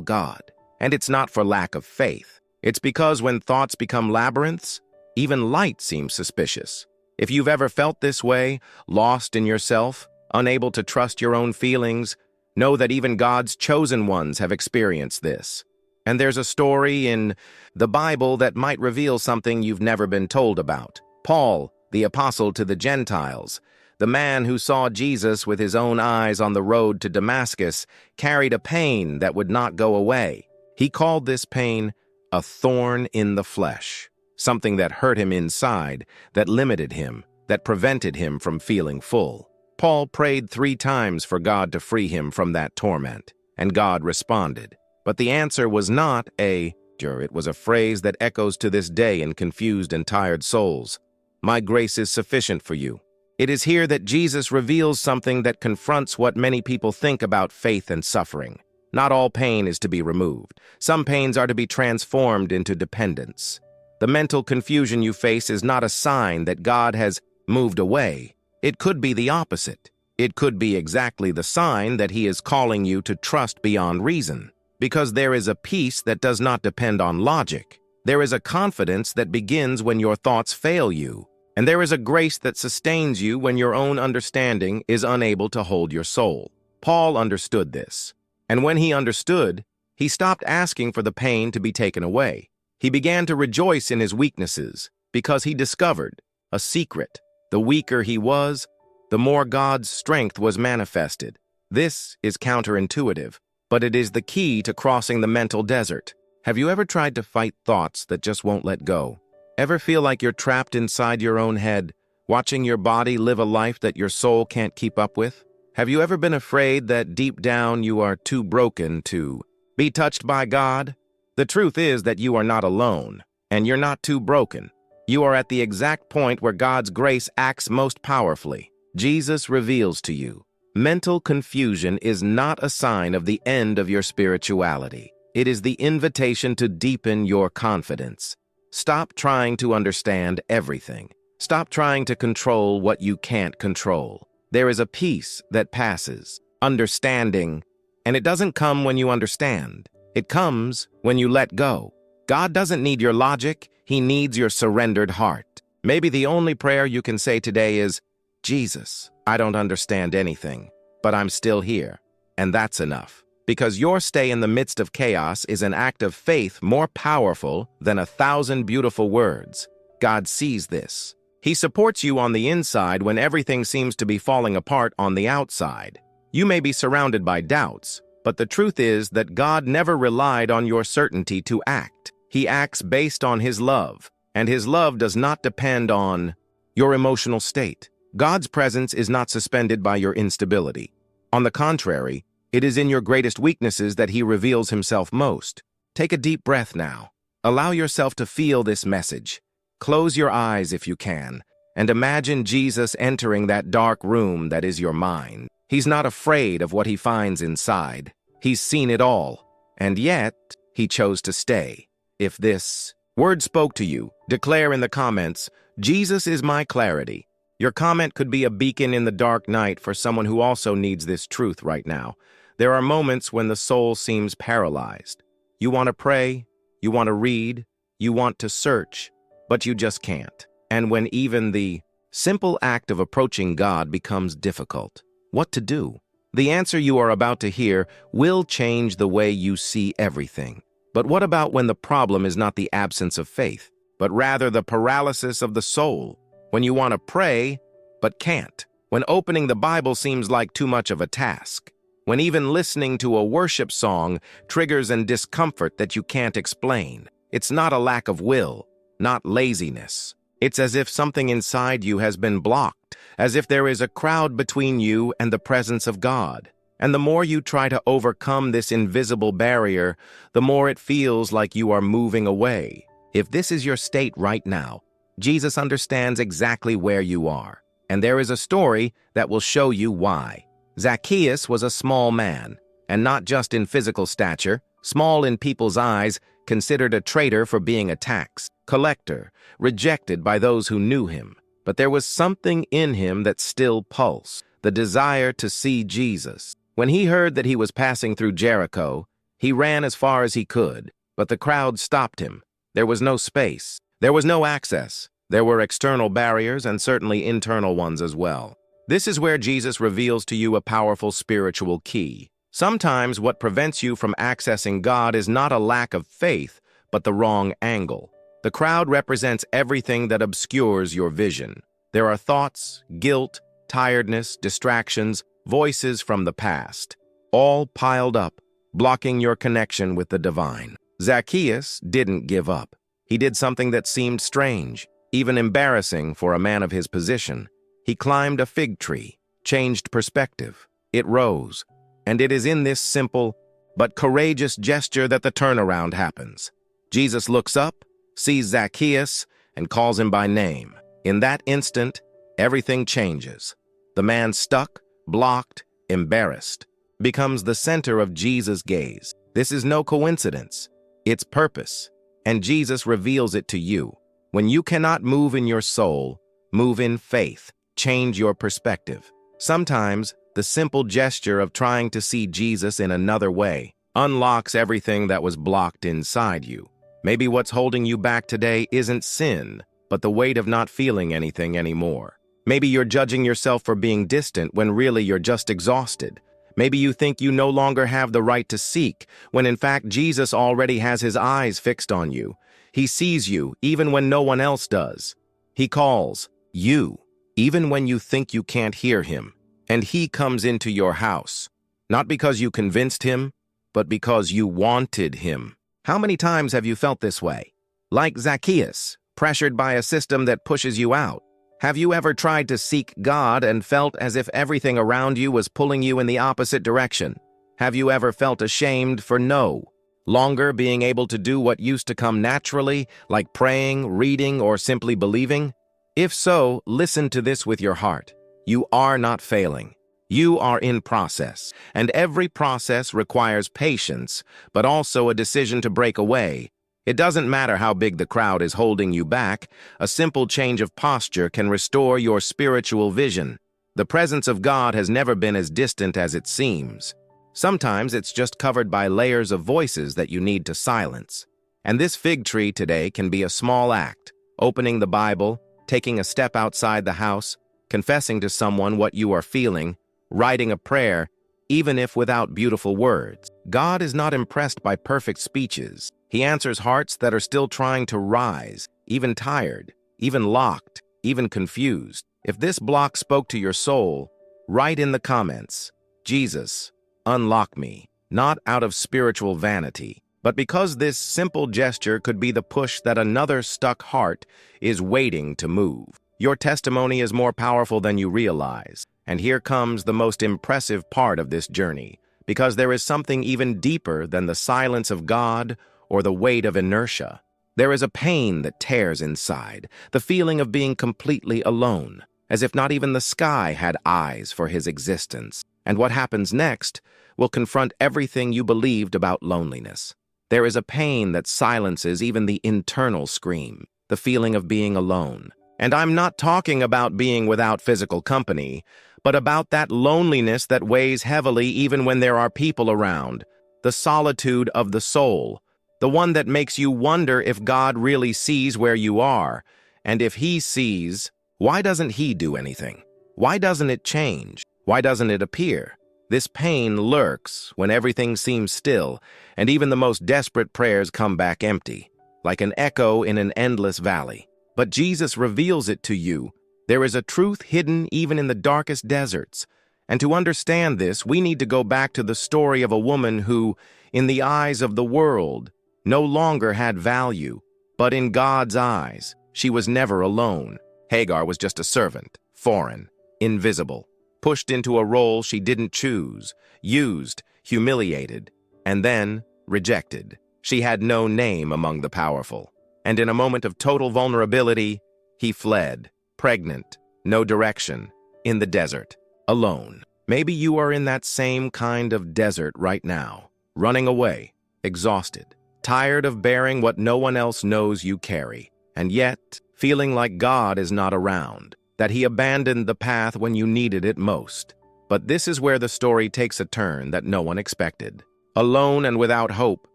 God. And it's not for lack of faith. It's because when thoughts become labyrinths, even light seems suspicious. If you've ever felt this way, lost in yourself, unable to trust your own feelings, know that even God's chosen ones have experienced this. And there's a story in the Bible that might reveal something you've never been told about. Paul, the apostle to the Gentiles, the man who saw Jesus with his own eyes on the road to Damascus, carried a pain that would not go away. He called this pain a thorn in the flesh, something that hurt him inside, that limited him, that prevented him from feeling full. Paul prayed 3 times for God to free him from that torment, and God responded. But the answer was not it was a phrase that echoes to this day in confused and tired souls. My grace is sufficient for you. It is here that Jesus reveals something that confronts what many people think about faith and suffering. Not all pain is to be removed. Some pains are to be transformed into dependence. The mental confusion you face is not a sign that God has moved away. It could be the opposite. It could be exactly the sign that He is calling you to trust beyond reason. Because there is a peace that does not depend on logic. There is a confidence that begins when your thoughts fail you. And there is a grace that sustains you when your own understanding is unable to hold your soul. Paul understood this. And when he understood, he stopped asking for the pain to be taken away. He began to rejoice in his weaknesses because he discovered a secret. The weaker he was, the more God's strength was manifested. This is counterintuitive, but it is the key to crossing the mental desert. Have you ever tried to fight thoughts that just won't let go? Ever feel like you're trapped inside your own head, watching your body live a life that your soul can't keep up with? Have you ever been afraid that deep down you are too broken to be touched by God? The truth is that you are not alone, and you're not too broken. You are at the exact point where God's grace acts most powerfully. Jesus reveals to you, mental confusion is not a sign of the end of your spirituality. It is the invitation to deepen your confidence. Stop trying to understand everything. Stop trying to control what you can't control. There is a peace that passes, understanding, and it doesn't come when you understand. It comes when you let go. God doesn't need your logic, He needs your surrendered heart. Maybe the only prayer you can say today is, Jesus, I don't understand anything, but I'm still here. And that's enough. Because your stay in the midst of chaos is an act of faith more powerful than 1,000 beautiful words. God sees this. He supports you on the inside when everything seems to be falling apart on the outside. You may be surrounded by doubts, but the truth is that God never relied on your certainty to act. He acts based on His love, and His love does not depend on your emotional state. God's presence is not suspended by your instability. On the contrary, it is in your greatest weaknesses that He reveals Himself most. Take a deep breath now. Allow yourself to feel this message. Close your eyes if you can, and imagine Jesus entering that dark room that is your mind. He's not afraid of what He finds inside. He's seen it all, and yet He chose to stay. If this word spoke to you, declare in the comments, Jesus is my clarity. Your comment could be a beacon in the dark night for someone who also needs this truth right now. There are moments when the soul seems paralyzed. You want to pray, you want to read, you want to search, but you just can't. And when even the simple act of approaching God becomes difficult, what to do? The answer you are about to hear will change the way you see everything. But what about when the problem is not the absence of faith, but rather the paralysis of the soul? When you want to pray, but can't. When opening the Bible seems like too much of a task. When even listening to a worship song triggers an discomfort that you can't explain. It's not a lack of will, not laziness. It's as if something inside you has been blocked, as if there is a crowd between you and the presence of God. And the more you try to overcome this invisible barrier, the more it feels like you are moving away. If this is your state right now, Jesus understands exactly where you are. And there is a story that will show you why. Zacchaeus was a small man, and not just in physical stature, small in people's eyes, considered a traitor for being a tax collector, rejected by those who knew him. But there was something in him that still pulsed, the desire to see Jesus. When he heard that He was passing through Jericho, he ran as far as he could, but the crowd stopped him. There was no space. There was no access. There were external barriers and certainly internal ones as well. This is where Jesus reveals to you a powerful spiritual key. Sometimes what prevents you from accessing God is not a lack of faith, but the wrong angle. The crowd represents everything that obscures your vision. There are thoughts, guilt, tiredness, distractions, voices from the past, all piled up, blocking your connection with the divine. Zacchaeus didn't give up. He did something that seemed strange, even embarrassing for a man of his position. He climbed a fig tree, changed perspective. It rose, and it is in this simple but courageous gesture that the turnaround happens. Jesus looks up, sees Zacchaeus, and calls him by name. In that instant, everything changes. The man stuck, blocked, embarrassed, becomes the center of Jesus' gaze. This is no coincidence. It's purpose, and Jesus reveals it to you. When you cannot move in your soul, move in faith. Change your perspective. Sometimes, the simple gesture of trying to see Jesus in another way unlocks everything that was blocked inside you. Maybe what's holding you back today isn't sin, but the weight of not feeling anything anymore. Maybe you're judging yourself for being distant when really you're just exhausted. Maybe you think you no longer have the right to seek, when in fact Jesus already has His eyes fixed on you. He sees you even when no one else does. He calls you even when you think you can't hear Him. And He comes into your house, not because you convinced Him, but because you wanted Him. How many times have you felt this way? Like Zacchaeus, pressured by a system that pushes you out. Have you ever tried to seek God and felt as if everything around you was pulling you in the opposite direction? Have you ever felt ashamed for no longer being able to do what used to come naturally, like praying, reading, or simply believing? If so, listen to this with your heart. You are not failing. You are in process, and every process requires patience, but also a decision to break away. It doesn't matter how big the crowd is holding you back, a simple change of posture can restore your spiritual vision. The presence of God has never been as distant as it seems. Sometimes it's just covered by layers of voices that you need to silence. And this fig tree today can be a small act, opening the Bible, taking a step outside the house, confessing to someone what you are feeling, writing a prayer, even if without beautiful words. God is not impressed by perfect speeches. He answers hearts that are still trying to rise, even tired, even locked, even confused. If this block spoke to your soul, write in the comments, "Jesus, unlock me," not out of spiritual vanity, but because this simple gesture could be the push that another stuck heart is waiting to move. Your testimony is more powerful than you realize. And here comes the most impressive part of this journey, because there is something even deeper than the silence of God or the weight of inertia. There is a pain that tears inside, the feeling of being completely alone, as if not even the sky had eyes for his existence. And what happens next will confront everything you believed about loneliness. There is a pain that silences even the internal scream, the feeling of being alone. And I'm not talking about being without physical company, but about that loneliness that weighs heavily even when there are people around, the solitude of the soul, the one that makes you wonder if God really sees where you are, and if he sees, why doesn't he do anything? Why doesn't it change? Why doesn't it appear? This pain lurks when everything seems still, and even the most desperate prayers come back empty, like an echo in an endless valley. But Jesus reveals it to you. There is a truth hidden even in the darkest deserts. And to understand this, we need to go back to the story of a woman who, in the eyes of the world, no longer had value. But in God's eyes, she was never alone. Hagar was just a servant, foreign, invisible, pushed into a role she didn't choose, used, humiliated, and then rejected. She had no name among the powerful. And in a moment of total vulnerability, he fled, pregnant, no direction, in the desert, alone. Maybe you are in that same kind of desert right now, running away, exhausted, tired of bearing what no one else knows you carry, and yet feeling like God is not around, that he abandoned the path when you needed it most. But this is where the story takes a turn that no one expected. Alone and without hope,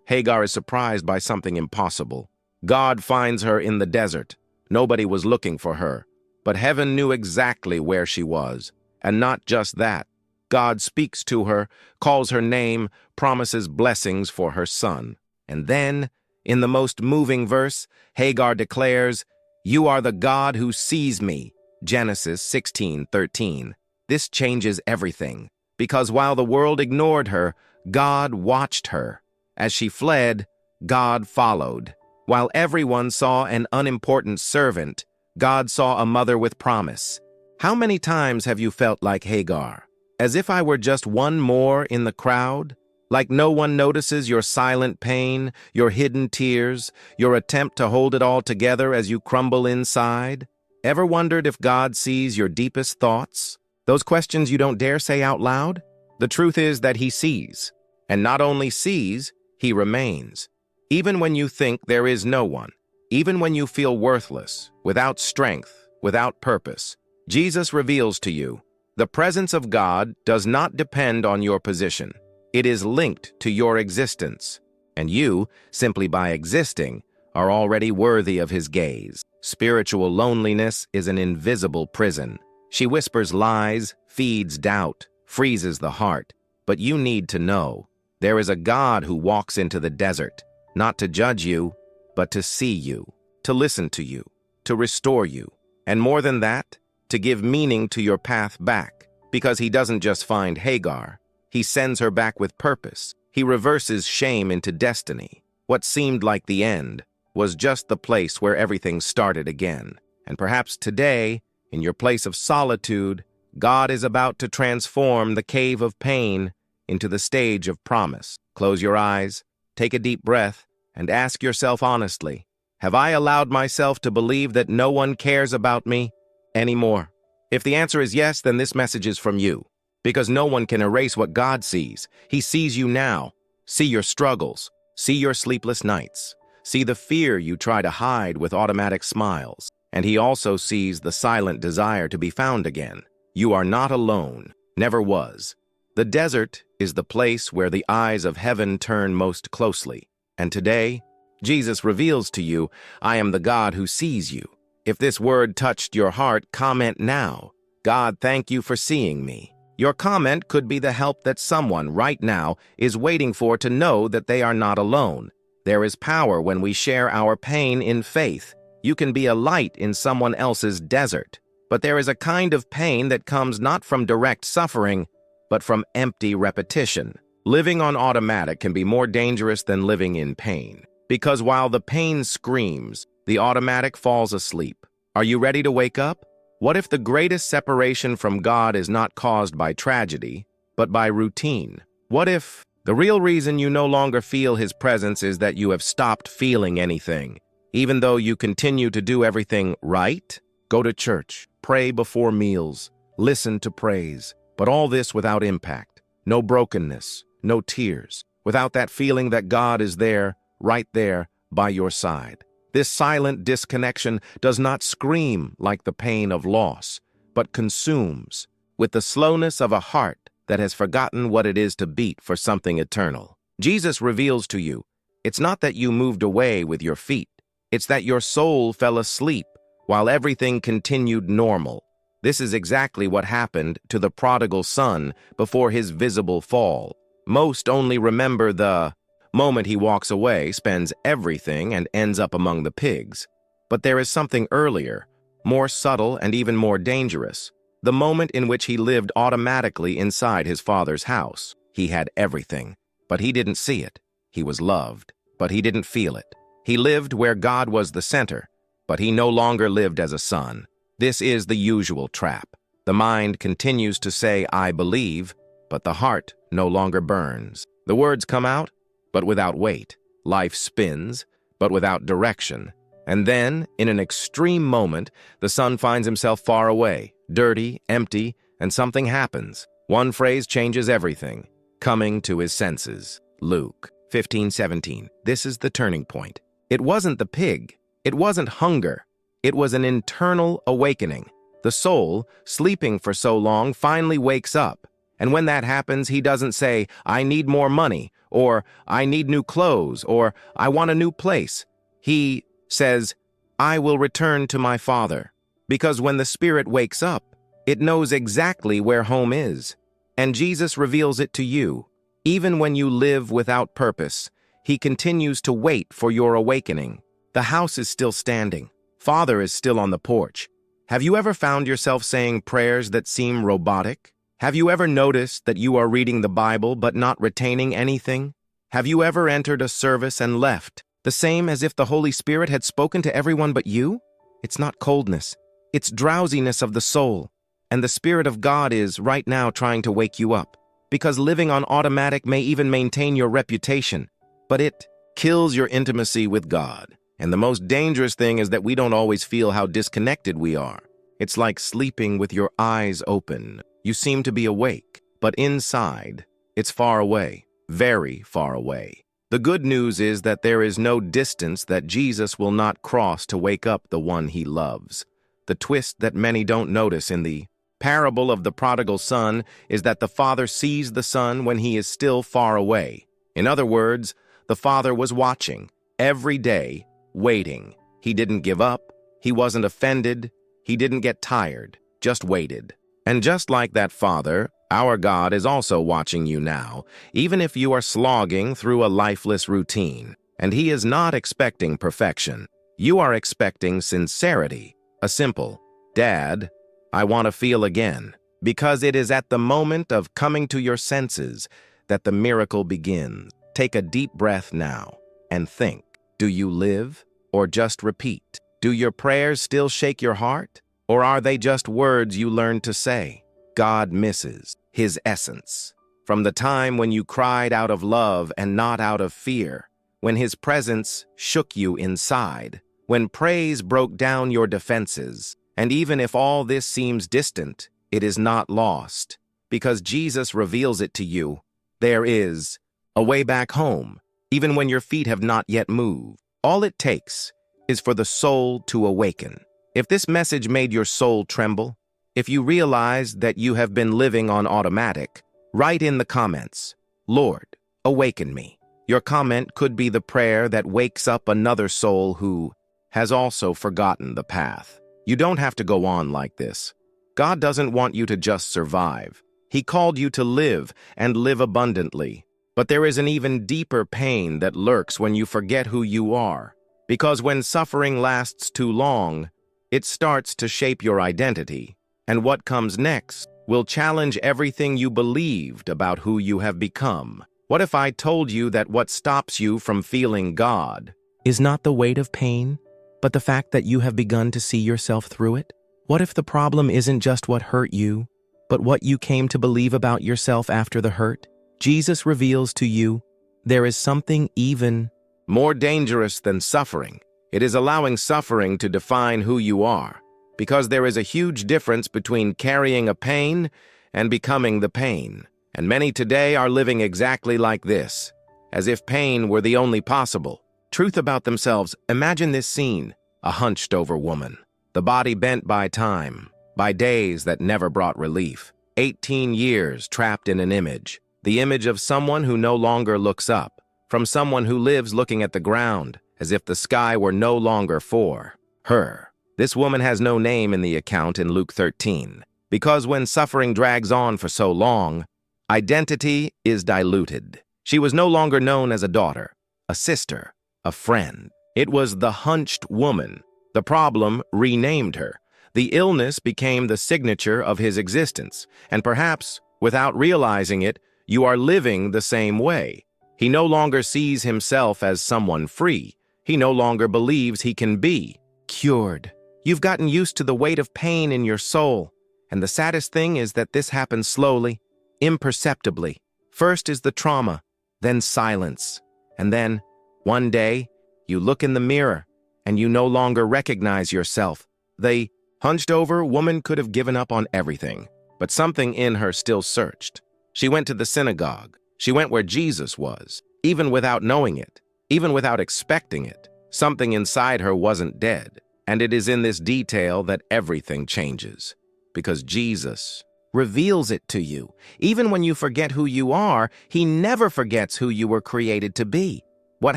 Hagar is surprised by something impossible. God finds her in the desert. Nobody was looking for her, but heaven knew exactly where she was. And not just that. God speaks to her, calls her name, promises blessings for her son. And then, in the most moving verse, Hagar declares, "You are the God who sees me." Genesis 16:13. This changes everything, because while the world ignored her, God watched her. As she fled, God followed. While everyone saw an unimportant servant, God saw a mother with promise. How many times have you felt like Hagar? As if I were just one more in the crowd? Like no one notices your silent pain, your hidden tears, your attempt to hold it all together as you crumble inside? Ever wondered if God sees your deepest thoughts? Those questions you don't dare say out loud? The truth is that he sees. And not only sees, he remains. Even when you think there is no one, even when you feel worthless, without strength, without purpose, Jesus reveals to you, the presence of God does not depend on your position. It is linked to your existence, and you, simply by existing, are already worthy of his gaze. Spiritual loneliness is an invisible prison. She whispers lies, feeds doubt, freezes the heart. But you need to know, there is a God who walks into the desert, not to judge you, but to see you, to listen to you, to restore you, and more than that, to give meaning to your path back, because he doesn't just find Hagar, he sends her back with purpose. He reverses shame into destiny. What seemed like the end was just the place where everything started again. And perhaps today, in your place of solitude, God is about to transform the cave of pain into the stage of promise. Close your eyes, take a deep breath, and ask yourself honestly, have I allowed myself to believe that no one cares about me anymore? If the answer is yes, then this message is from you. Because no one can erase what God sees. He sees you now. See your struggles. See your sleepless nights. See the fear you try to hide with automatic smiles. And he also sees the silent desire to be found again. You are not alone. Never was. The desert is the place where the eyes of heaven turn most closely. And today, Jesus reveals to you, I am the God who sees you. If this word touched your heart, comment now. God, thank you for seeing me. Your comment could be the help that someone right now is waiting for to know that they are not alone. There is power when we share our pain in faith. You can be a light in someone else's desert. But there is a kind of pain that comes not from direct suffering, but from empty repetition. Living on automatic can be more dangerous than living in pain. Because while the pain screams, the automatic falls asleep. Are you ready to wake up? What if the greatest separation from God is not caused by tragedy, but by routine? What if the real reason you no longer feel His presence is that you have stopped feeling anything, even though you continue to do everything right? Go to church, pray before meals, listen to praise, but all this without impact. No brokenness, no tears, without that feeling that God is there, right there, by your side. This silent disconnection does not scream like the pain of loss, but consumes with the slowness of a heart that has forgotten what it is to beat for something eternal. Jesus reveals to you, it's not that you moved away with your feet, it's that your soul fell asleep while everything continued normal. This is exactly what happened to the prodigal son before his visible fall. Most only remember the moment he walks away, spends everything, and ends up among the pigs. But there is something earlier, more subtle and even more dangerous. The moment in which he lived automatically inside his father's house. He had everything, but he didn't see it. He was loved, but he didn't feel it. He lived where God was the center, but he no longer lived as a son. This is the usual trap. The mind continues to say, I believe, but the heart no longer burns. The words come out, but without weight. Life spins, but without direction. And then, in an extreme moment, the son finds himself far away, dirty, empty, and something happens. One phrase changes everything. Coming to his senses. Luke 15:17. This is the turning point. It wasn't the pig. It wasn't hunger. It was an internal awakening. The soul, sleeping for so long, finally wakes up. And when that happens, he doesn't say, I need more money, or I need new clothes, or I want a new place. He says, I will return to my Father. Because when the Spirit wakes up, it knows exactly where home is. And Jesus reveals it to you. Even when you live without purpose, He continues to wait for your awakening. The house is still standing. Father is still on the porch. Have you ever found yourself saying prayers that seem robotic? Have you ever noticed that you are reading the Bible but not retaining anything? Have you ever entered a service and left, the same as if the Holy Spirit had spoken to everyone but you? It's not coldness. It's drowsiness of the soul. And the Spirit of God is, right now, trying to wake you up. Because living on automatic may even maintain your reputation, but it kills your intimacy with God. And the most dangerous thing is that we don't always feel how disconnected we are. It's like sleeping with your eyes open. You seem to be awake, but inside, it's far away, very far away. The good news is that there is no distance that Jesus will not cross to wake up the one He loves. The twist that many don't notice in the parable of the prodigal son is that the father sees the son when he is still far away. In other words, the father was watching, every day, waiting. He didn't give up. He wasn't offended. He didn't get tired, just waited. And just like that father, our God is also watching you now, even if you are slogging through a lifeless routine. And He is not expecting perfection. You are expecting sincerity, a simple, Dad, I want to feel again. Because it is at the moment of coming to your senses that the miracle begins. Take a deep breath now and think, do you live or just repeat? Do your prayers still shake your heart? Or are they just words you learned to say? God misses His essence. From the time when you cried out of love and not out of fear, when His presence shook you inside, when praise broke down your defenses, and even if all this seems distant, it is not lost, because Jesus reveals it to you. There is a way back home, even when your feet have not yet moved. All it takes is for the soul to awaken. If this message made your soul tremble, if you realize that you have been living on automatic, write in the comments, Lord, awaken me. Your comment could be the prayer that wakes up another soul who has also forgotten the path. You don't have to go on like this. God doesn't want you to just survive. He called you to live and live abundantly. But there is an even deeper pain that lurks when you forget who you are. Because when suffering lasts too long, it starts to shape your identity. And what comes next will challenge everything you believed about who you have become. What if I told you that what stops you from feeling God is not the weight of pain, but the fact that you have begun to see yourself through it? What if the problem isn't just what hurt you, but what you came to believe about yourself after the hurt? Jesus reveals to you there is something even more dangerous than suffering. It is allowing suffering to define who you are, because there is a huge difference between carrying a pain and becoming the pain. And many today are living exactly like this, as if pain were the only possible truth about themselves. Imagine this scene: a hunched-over woman, the body bent by time, by days that never brought relief. 18 years trapped in an image, the image of someone who no longer looks up, from someone who lives looking at the ground, as if the sky were no longer for her. This woman has no name in the account in Luke 13, because when suffering drags on for so long, identity is diluted. She was no longer known as a daughter, a sister, a friend. It was the hunched woman. The problem renamed her. The illness became the signature of his existence, and perhaps, without realizing it, you are living the same way. He no longer sees himself as someone free. He no longer believes he can be cured. You've gotten used to the weight of pain in your soul, and the saddest thing is that this happens slowly, imperceptibly. First is the trauma, then silence, and then, one day, you look in the mirror, and you no longer recognize yourself. The hunched-over woman could have given up on everything, but something in her still searched. She went to the synagogue. She went where Jesus was, even without knowing it, even without expecting it. Something inside her wasn't dead, and it is in this detail that everything changes, because Jesus reveals it to you. Even when you forget who you are, he never forgets who you were created to be. What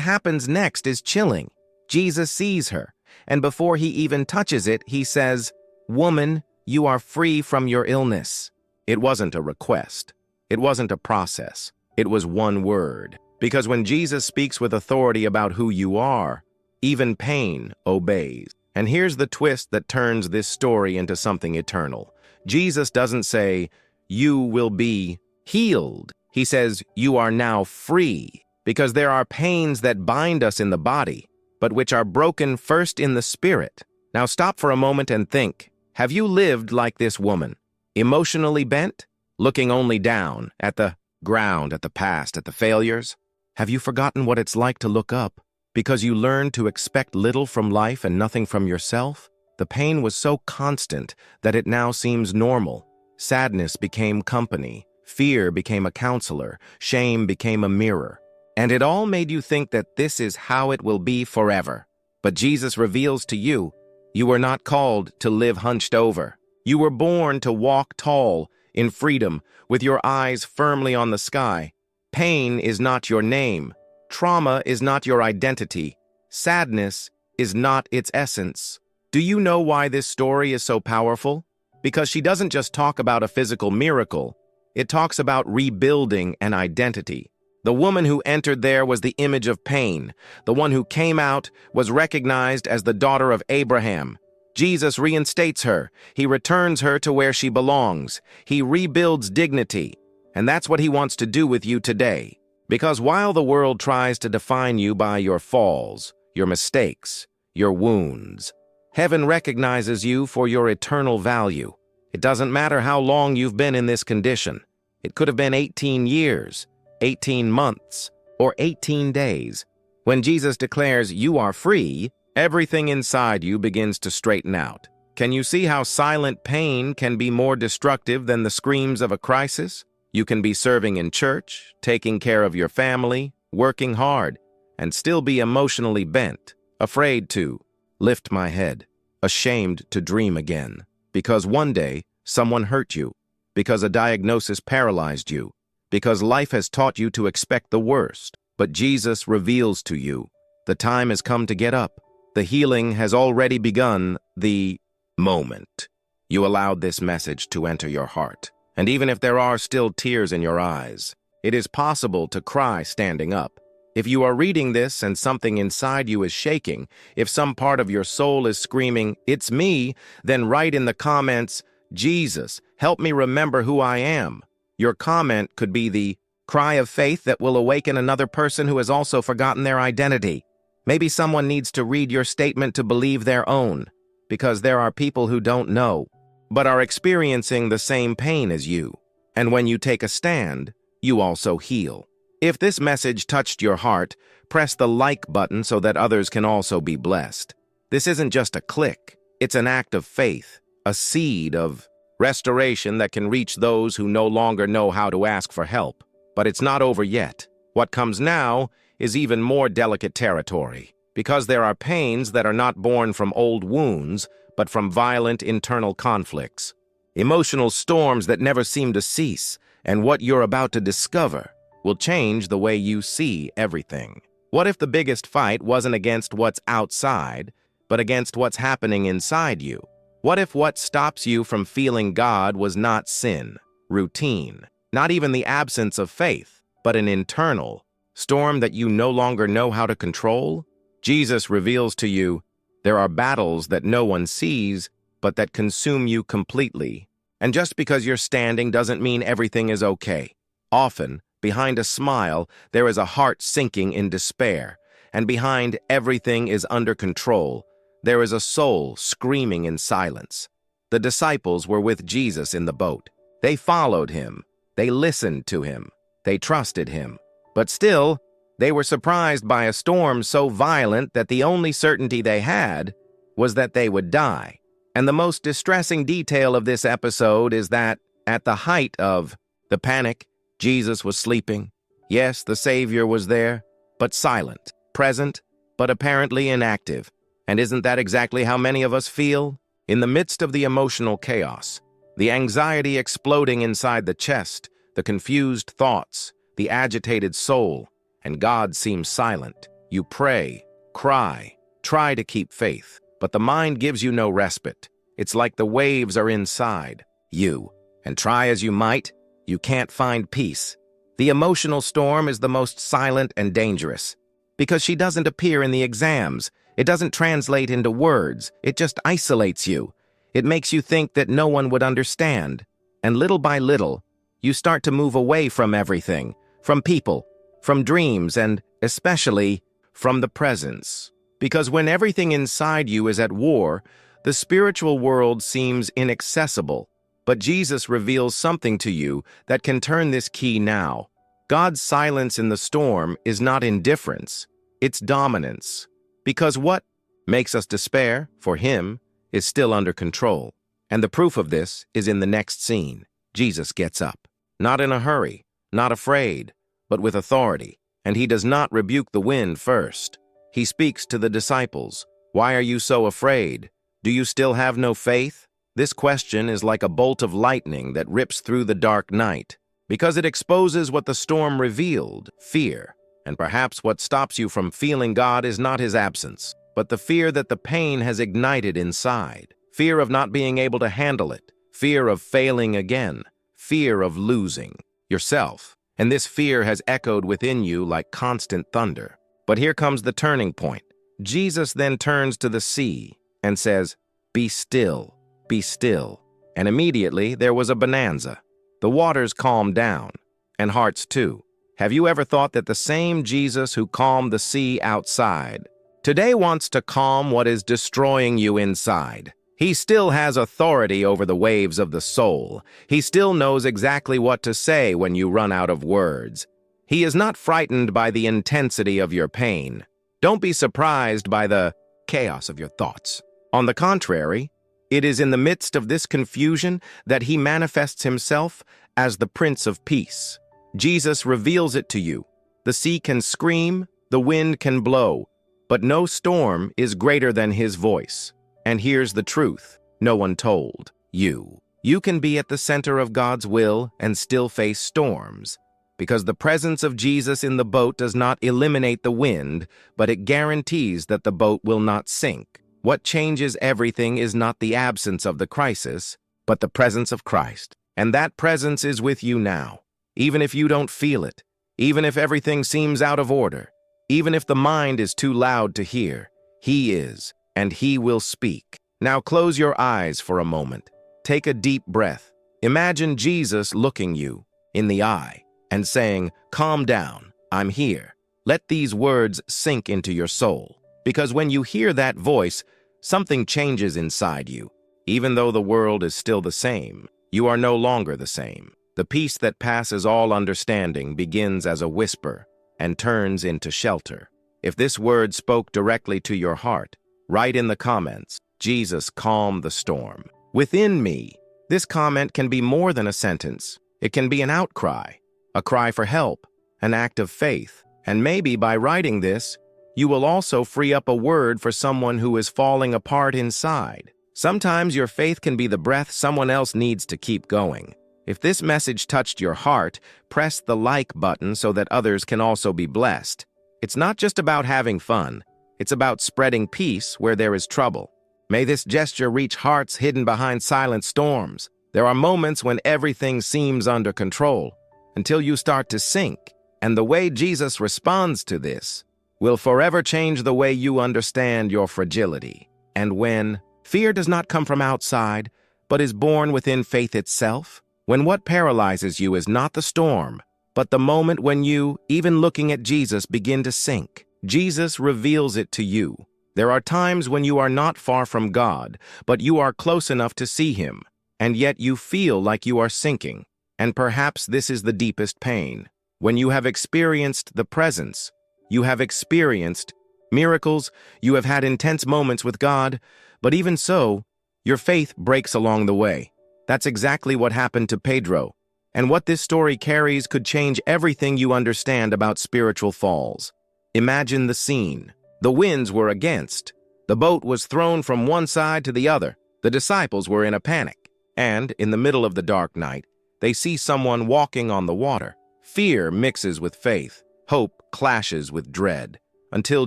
happens next is chilling. Jesus sees her, and before he even touches it, he says, "Woman, you are free from your illness." It wasn't a request. It wasn't a process. It was one word. Because when Jesus speaks with authority about who you are, even pain obeys. And here's the twist that turns this story into something eternal. Jesus doesn't say, "You will be healed." He says, "You are now free." Because there are pains that bind us in the body, but which are broken first in the spirit. Now stop for a moment and think. Have you lived like this woman? Emotionally bent? Looking only down, at the ground, at the past, at the failures? Have you forgotten what it's like to look up? Because you learned to expect little from life and nothing from yourself? The pain was so constant that it now seems normal. Sadness became company. Fear became a counselor. Shame became a mirror. And it all made you think that this is how it will be forever. But Jesus reveals to you, you were not called to live hunched over. You were born to walk tall, in freedom, with your eyes firmly on the sky. Pain is not your name. Trauma is not your identity. Sadness is not its essence. Do you know why this story is so powerful? Because she doesn't just talk about a physical miracle. It talks about rebuilding an identity. The woman who entered there was the image of pain. The one who came out was recognized as the daughter of Abraham. Jesus reinstates her. He returns her to where she belongs. He rebuilds dignity. And that's what he wants to do with you today. Because while the world tries to define you by your falls, your mistakes, your wounds, heaven recognizes you for your eternal value. It doesn't matter how long you've been in this condition. It could have been 18 years, 18 months, or 18 days. When Jesus declares you are free, everything inside you begins to straighten out. Can you see how silent pain can be more destructive than the screams of a crisis? You can be serving in church, taking care of your family, working hard, and still be emotionally bent, afraid to lift my head, ashamed to dream again, because one day someone hurt you, because a diagnosis paralyzed you, because life has taught you to expect the worst. But Jesus reveals to you, the time has come to get up. The healing has already begun the moment you allowed this message to enter your heart. And even if there are still tears in your eyes, it is possible to cry standing up. If you are reading this and something inside you is shaking, if some part of your soul is screaming, "It's me," then write in the comments, "Jesus, help me remember who I am." Your comment could be the cry of faith that will awaken another person who has also forgotten their identity. Maybe someone needs to read your statement to believe their own, because there are people who don't know, but are experiencing the same pain as you. And when you take a stand, you also heal. If this message touched your heart, press the like button so that others can also be blessed. This isn't just a click, it's an act of faith, a seed of restoration that can reach those who no longer know how to ask for help. But it's not over yet. What comes now is even more delicate territory, because there are pains that are not born from old wounds, but from violent internal conflicts, emotional storms that never seem to cease, and what you're about to discover will change the way you see everything. What if the biggest fight wasn't against what's outside, but against what's happening inside you? What if what stops you from feeling God was not sin, routine, not even the absence of faith, but an internal storm that you no longer know how to control? Jesus reveals to you, there are battles that no one sees, but that consume you completely. And just because you're standing doesn't mean everything is okay. Often, behind a smile, there is a heart sinking in despair, and behind everything is under control, there is a soul screaming in silence. The disciples were with Jesus in the boat. They followed him. They listened to him. They trusted him. But still, they were surprised by a storm so violent that the only certainty they had was that they would die. And the most distressing detail of this episode is that, at the height of the panic, Jesus was sleeping. Yes, the Savior was there, but silent, present, but apparently inactive. And isn't that exactly how many of us feel? In the midst of the emotional chaos, the anxiety exploding inside the chest, the confused thoughts, the agitated soul, and God seems silent. You pray, cry, try to keep faith, but the mind gives you no respite. It's like the waves are inside you, and try as you might, you can't find peace. The emotional storm is the most silent and dangerous, because she doesn't appear in the exams. It doesn't translate into words. It just isolates you. It makes you think that no one would understand. And little by little, you start to move away from everything, from people, from dreams, and especially from the presence. Because when everything inside you is at war, the spiritual world seems inaccessible. But Jesus reveals something to you that can turn this key now. God's silence in the storm is not indifference, it's dominance. Because what makes us despair, for him, is still under control. And the proof of this is in the next scene. Jesus gets up, not in a hurry, not afraid, but with authority. And he does not rebuke the wind first. He speaks to the disciples. Why are you so afraid? Do you still have no faith? This question is like a bolt of lightning that rips through the dark night, because it exposes what the storm revealed, fear. And perhaps what stops you from feeling God is not his absence, but the fear that the pain has ignited inside. Fear of not being able to handle it, fear of failing again, fear of losing yourself. And this fear has echoed within you like constant thunder. But here comes the turning point. Jesus then turns to the sea and says, "Be still. Be still." And immediately there was a bonanza. The waters calmed down, and hearts too. Have you ever thought that the same Jesus who calmed the sea outside today wants to calm what is destroying you inside? He still has authority over the waves of the soul. He still knows exactly what to say when you run out of words. He is not frightened by the intensity of your pain. Don't be surprised by the chaos of your thoughts. On the contrary, it is in the midst of this confusion that he manifests himself as the Prince of Peace. Jesus reveals it to you. The sea can scream, the wind can blow, but no storm is greater than his voice. And here's the truth no one told you. You can be at the center of God's will and still face storms, because the presence of Jesus in the boat does not eliminate the wind, but it guarantees that the boat will not sink. What changes everything is not the absence of the crisis, but the presence of Christ. And that presence is with you now, even if you don't feel it, even if everything seems out of order, even if the mind is too loud to hear. He is, and He will speak. Now close your eyes for a moment. Take a deep breath. Imagine Jesus looking you in the eye and saying, "Calm down, I'm here." Let these words sink into your soul, because when you hear that voice, something changes inside you. Even though the world is still the same, you are no longer the same. The peace that passes all understanding begins as a whisper and turns into shelter. If this word spoke directly to your heart, write in the comments, "Jesus calmed the storm within me." This comment can be more than a sentence. It can be an outcry, a cry for help, an act of faith. And maybe by writing this, you will also free up a word for someone who is falling apart inside. Sometimes your faith can be the breath someone else needs to keep going. If this message touched your heart, press the like button so that others can also be blessed. It's not just about having fun. It's about spreading peace where there is trouble. May this gesture reach hearts hidden behind silent storms. There are moments when everything seems under control, until you start to sink. And the way Jesus responds to this will forever change the way you understand your fragility. And when fear does not come from outside, but is born within faith itself, when what paralyzes you is not the storm, but the moment when you, even looking at Jesus, begin to sink, Jesus reveals it to you. There are times when you are not far from God, but you are close enough to see Him, and yet you feel like you are sinking. And perhaps this is the deepest pain. When you have experienced the presence, you have experienced miracles, you have had intense moments with God, but even so, your faith breaks along the way. That's exactly what happened to Pedro. And what this story carries could change everything you understand about spiritual falls. Imagine the scene. The winds were against. The boat was thrown from one side to the other. The disciples were in a panic. And, in the middle of the dark night, they see someone walking on the water. Fear mixes with faith. Hope clashes with dread. Until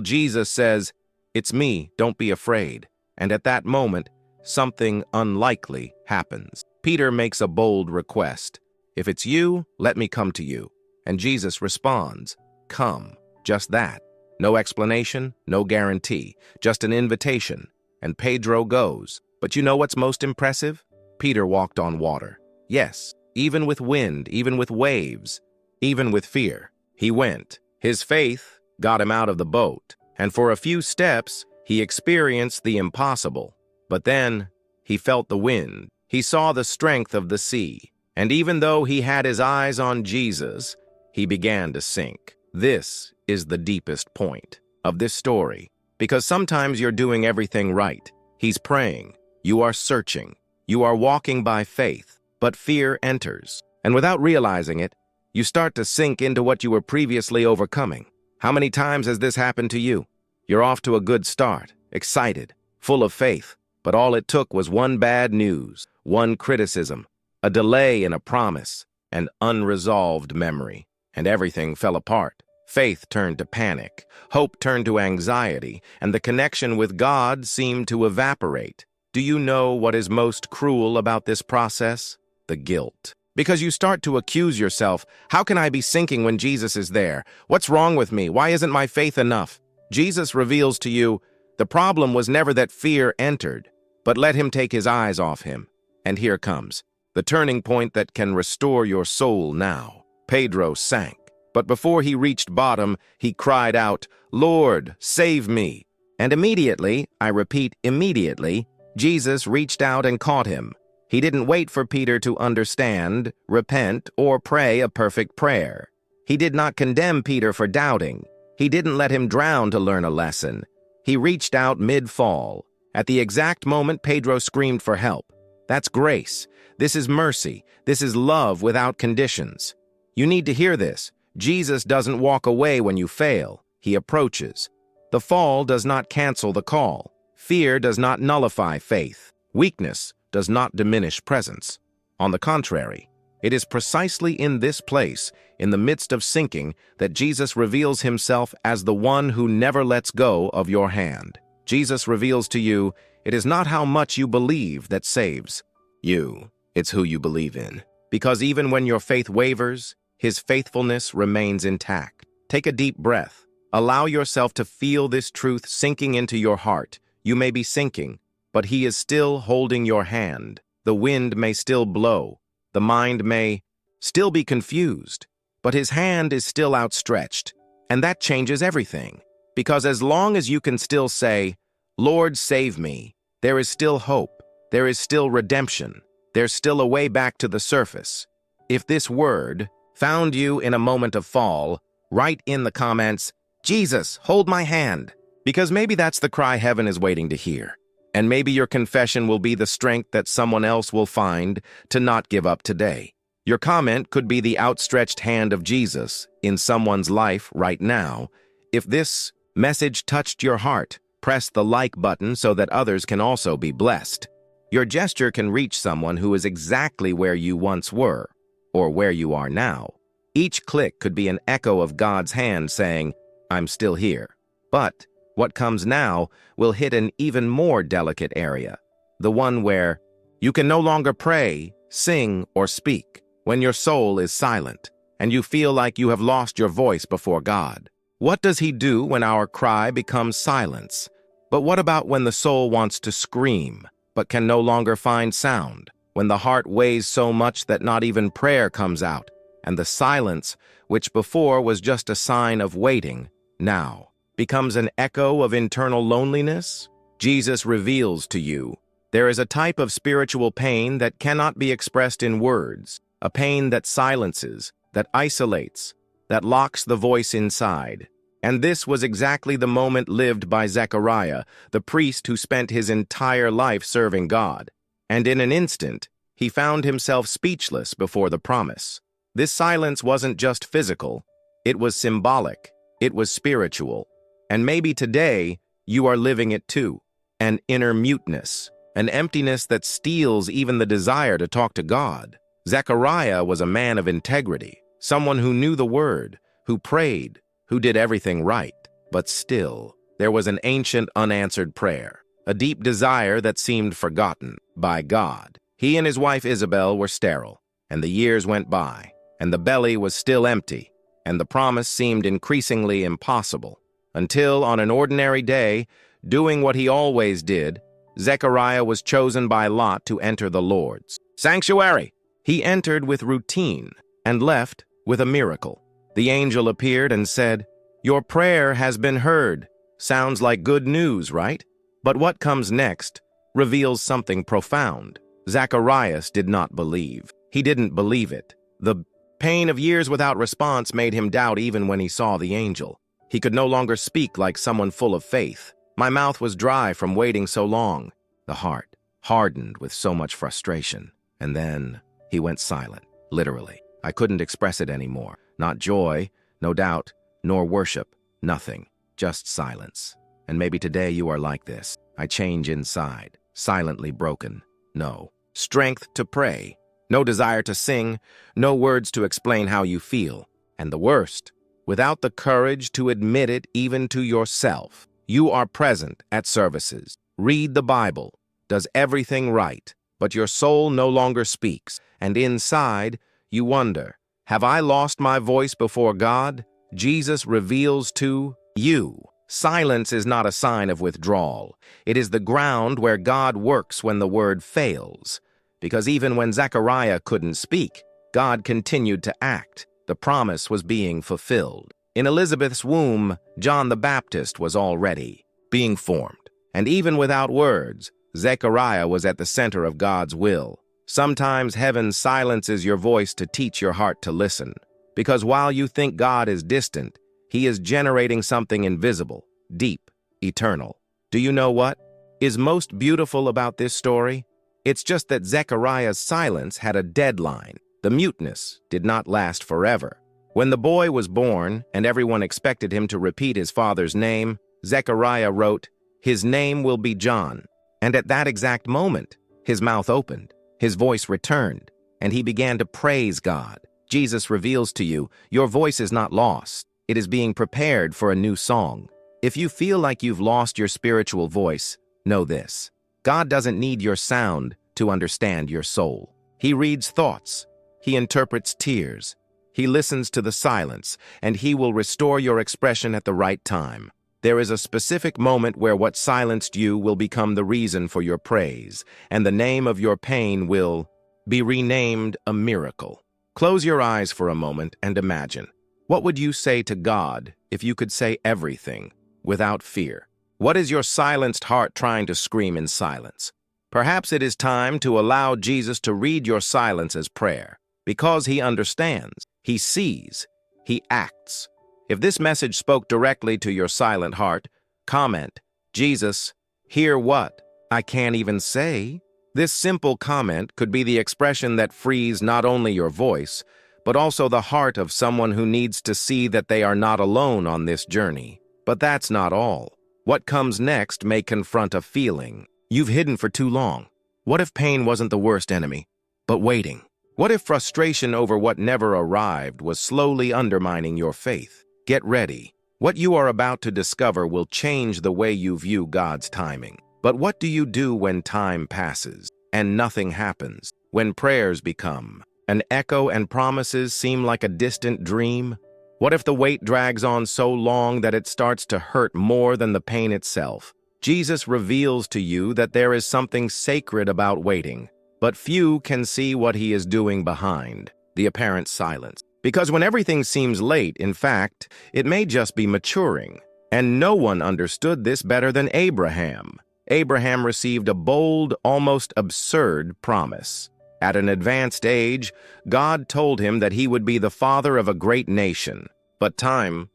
Jesus says, "It's me, don't be afraid." And at that moment, something unlikely happens. Peter makes a bold request. "If it's you, let me come to you." And Jesus responds, "Come." Just that. No explanation, no guarantee, just an invitation. And Pedro goes. But you know what's most impressive? Peter walked on water. Yes, even with wind, even with waves, even with fear. He went. His faith got him out of the boat. And for a few steps, he experienced the impossible. But then, he felt the wind. He saw the strength of the sea. And even though he had his eyes on Jesus, he began to sink. This is the deepest point of this story, because sometimes you're doing everything right. He's praying, you are searching, you are walking by faith, but fear enters. And without realizing it, you start to sink into what you were previously overcoming. How many times has this happened to you? You're off to a good start, excited, full of faith, but all it took was one bad news, one criticism, a delay in a promise, an unresolved memory, and everything fell apart. Faith turned to panic, hope turned to anxiety, and the connection with God seemed to evaporate. Do you know what is most cruel about this process? The guilt. Because you start to accuse yourself, how can I be sinking when Jesus is there? What's wrong with me? Why isn't my faith enough? Jesus reveals to you, the problem was never that fear entered, but let Him take His eyes off him. And here comes the turning point that can restore your soul now. Pedro sank. But before he reached bottom, he cried out, "Lord, save me." And immediately, I repeat, immediately, Jesus reached out and caught him. He didn't wait for Peter to understand, repent, or pray a perfect prayer. He did not condemn Peter for doubting. He didn't let him drown to learn a lesson. He reached out mid-fall. At the exact moment Pedro screamed for help. That's grace. This is mercy. This is love without conditions. You need to hear this. Jesus doesn't walk away when you fail. He approaches. The fall does not cancel the call. Fear does not nullify faith. Weakness does not diminish presence. On the contrary, It is precisely in this place, in the midst of sinking, that Jesus reveals himself as the one who never lets go of your hand. Jesus reveals to you, it is not how much you believe that saves you, it's who you believe in. Because even when your faith wavers, his faithfulness remains intact. Take a deep breath. Allow yourself to feel this truth sinking into your heart. You may be sinking, but he is still holding your hand. The wind may still blow. The mind may still be confused, but his hand is still outstretched. And that changes everything. Because as long as you can still say, Lord, save me, there is still hope. There is still redemption. There's still a way back to the surface. If this word found you in a moment of fall, write in the comments, Jesus, hold my hand. Because maybe that's the cry heaven is waiting to hear. And maybe your confession will be the strength that someone else will find to not give up today. Your comment could be the outstretched hand of Jesus in someone's life right now. If this message touched your heart, press the like button so that others can also be blessed. Your gesture can reach someone who is exactly where you once were, or where you are now. Each click could be an echo of God's hand saying, I'm still here. But what comes now will hit an even more delicate area, the one where you can no longer pray, sing, or speak, when your soul is silent, and you feel like you have lost your voice before God. What does he do when our cry becomes silence? But what about when the soul wants to scream, but can no longer find sound? When the heart weighs so much that not even prayer comes out, and the silence, which before was just a sign of waiting, now becomes an echo of internal loneliness? Jesus reveals to you, there is a type of spiritual pain that cannot be expressed in words, a pain that silences, that isolates, that locks the voice inside. And this was exactly the moment lived by Zechariah, the priest who spent his entire life serving God. And in an instant, he found himself speechless before the promise. This silence wasn't just physical, it was symbolic, it was spiritual. And maybe today, you are living it too. An inner muteness, an emptiness that steals even the desire to talk to God. Zechariah was a man of integrity, someone who knew the word, who prayed, who did everything right. But still, there was an ancient unanswered prayer, a deep desire that seemed forgotten by God. He and his wife Isabel were sterile, and the years went by, and the belly was still empty, and the promise seemed increasingly impossible. Until on an ordinary day, doing what he always did, Zechariah was chosen by Lot to enter the Lord's sanctuary. He entered with routine and left with a miracle. The angel appeared and said, Your prayer has been heard. Sounds like good news, right? But what comes next reveals something profound. Zacharias did not believe. He didn't believe it. The pain of years without response made him doubt even when he saw the angel. He could no longer speak like someone full of faith. My mouth was dry from waiting so long. The heart hardened with so much frustration. And then he went silent, literally. I couldn't express it anymore. Not joy, no doubt, nor worship, nothing, just silence. And maybe today you are like this. I change inside, silently broken. No strength to pray, no desire to sing, no words to explain how you feel. And the worst, without the courage to admit it even to yourself. You are present at services, read the Bible, does everything right, but your soul no longer speaks, and inside you wonder, have I lost my voice before God? Jesus reveals to you, silence is not a sign of withdrawal. It is the ground where God works when the word fails. Because even when Zechariah couldn't speak, God continued to act. The promise was being fulfilled. In Elizabeth's womb, John the Baptist was already being formed. And even without words, Zechariah was at the center of God's will. Sometimes heaven silences your voice to teach your heart to listen. Because while you think God is distant, he is generating something invisible, deep, eternal. Do you know what is most beautiful about this story? It's just that Zechariah's silence had a deadline. The muteness did not last forever. When the boy was born and everyone expected him to repeat his father's name, Zechariah wrote, "His name will be John." And at that exact moment, his mouth opened, his voice returned, and he began to praise God. Jesus reveals to you, your voice is not lost. It is being prepared for a new song. If you feel like you've lost your spiritual voice, know this. God doesn't need your sound to understand your soul. He reads thoughts. He interprets tears. He listens to the silence, and he will restore your expression at the right time. There is a specific moment where what silenced you will become the reason for your praise, and the name of your pain will be renamed a miracle. Close your eyes for a moment and imagine. What would you say to God if you could say everything without fear? What is your silenced heart trying to scream in silence? Perhaps it is time to allow Jesus to read your silence as prayer, because he understands, he sees, he acts. If this message spoke directly to your silent heart, comment, Jesus, hear what? I can't even say. This simple comment could be the expression that frees not only your voice, but also the heart of someone who needs to see that they are not alone on this journey. But that's not all. What comes next may confront a feeling you've hidden for too long. What if pain wasn't the worst enemy, but waiting? What if frustration over what never arrived was slowly undermining your faith? Get ready. What you are about to discover will change the way you view God's timing. But what do you do when time passes and nothing happens? When prayers become an echo and promises seem like a distant dream? What if the wait drags on so long that it starts to hurt more than the pain itself? Jesus reveals to you that there is something sacred about waiting, but few can see what he is doing behind the apparent silence. Because when everything seems late, in fact, it may just be maturing. And no one understood this better than Abraham. Abraham received a bold, almost absurd promise. At an advanced age, God told him that he would be the father of a great nation. But time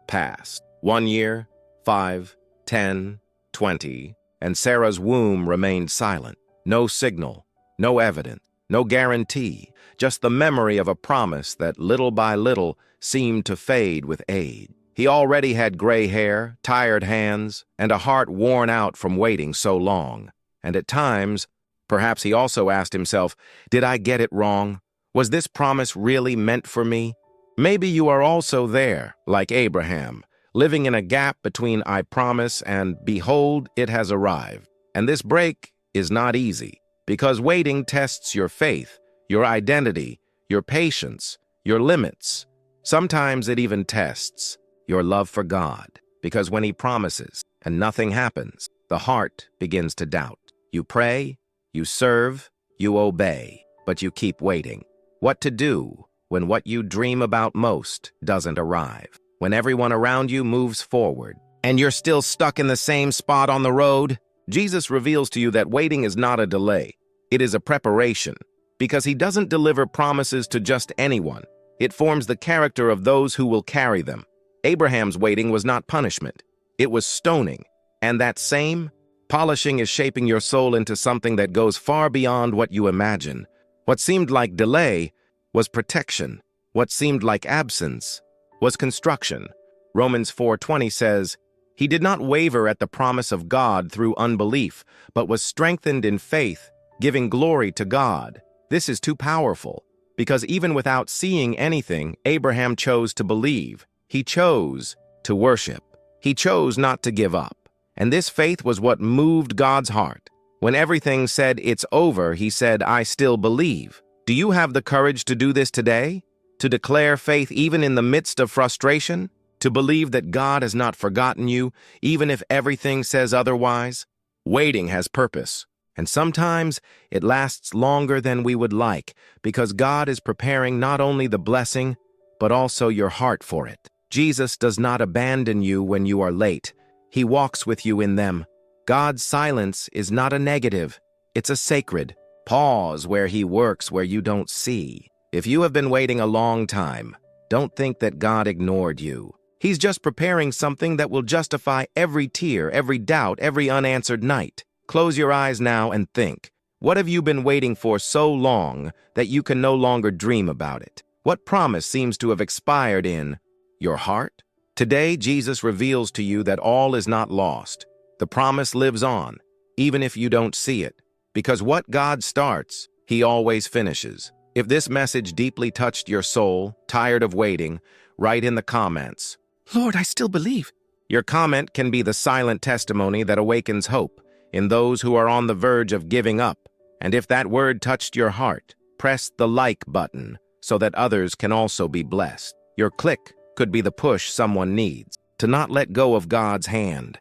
passed. 1 year, 5, 10, 20, and Sarah's womb remained silent. No signal, no evidence, no guarantee, just the memory of a promise that little by little seemed to fade with age. He already had gray hair, tired hands, and a heart worn out from waiting so long. And at times, perhaps he also asked himself, did I get it wrong? Was this promise really meant for me? Maybe you are also there, like Abraham, living in a gap between I promise and behold, it has arrived. And this break is not easy, because waiting tests your faith, your identity, your patience, your limits. Sometimes it even tests your love for God, because when he promises and nothing happens, the heart begins to doubt. You pray, you serve, you obey, but you keep waiting. What to do when what you dream about most doesn't arrive? When everyone around you moves forward and you're still stuck in the same spot on the road? Jesus reveals to you that waiting is not a delay. It is a preparation, because he doesn't deliver promises to just anyone. It forms the character of those who will carry them. Abraham's waiting was not punishment. It was stoning. And that same polishing is shaping your soul into something that goes far beyond what you imagine. What seemed like delay was protection. What seemed like absence was construction. Romans 4:20 says, he did not waver at the promise of God through unbelief, but was strengthened in faith, giving glory to God. This is too powerful, because even without seeing anything, Abraham chose to believe. He chose to worship. He chose not to give up. And this faith was what moved God's heart. When everything said it's over, he said, I still believe. Do you have the courage to do this today? To declare faith even in the midst of frustration? To believe that God has not forgotten you, even if everything says otherwise? Waiting has purpose. And sometimes it lasts longer than we would like, because God is preparing not only the blessing, but also your heart for it. Jesus does not abandon you when you are late. He walks with you in them. God's silence is not a negative. It's a sacred pause where he works where you don't see. If you have been waiting a long time, don't think that God ignored you. He's just preparing something that will justify every tear, every doubt, every unanswered night. Close your eyes now and think. What have you been waiting for so long that you can no longer dream about it? What promise seems to have expired in your heart? Today, Jesus reveals to you that all is not lost. The promise lives on, even if you don't see it. Because what God starts, He always finishes. If this message deeply touched your soul, tired of waiting, write in the comments, "Lord, I still believe." Your comment can be the silent testimony that awakens hope in those who are on the verge of giving up. And if that word touched your heart, press the like button so that others can also be blessed. Your click could be the push someone needs to not let go of God's hand.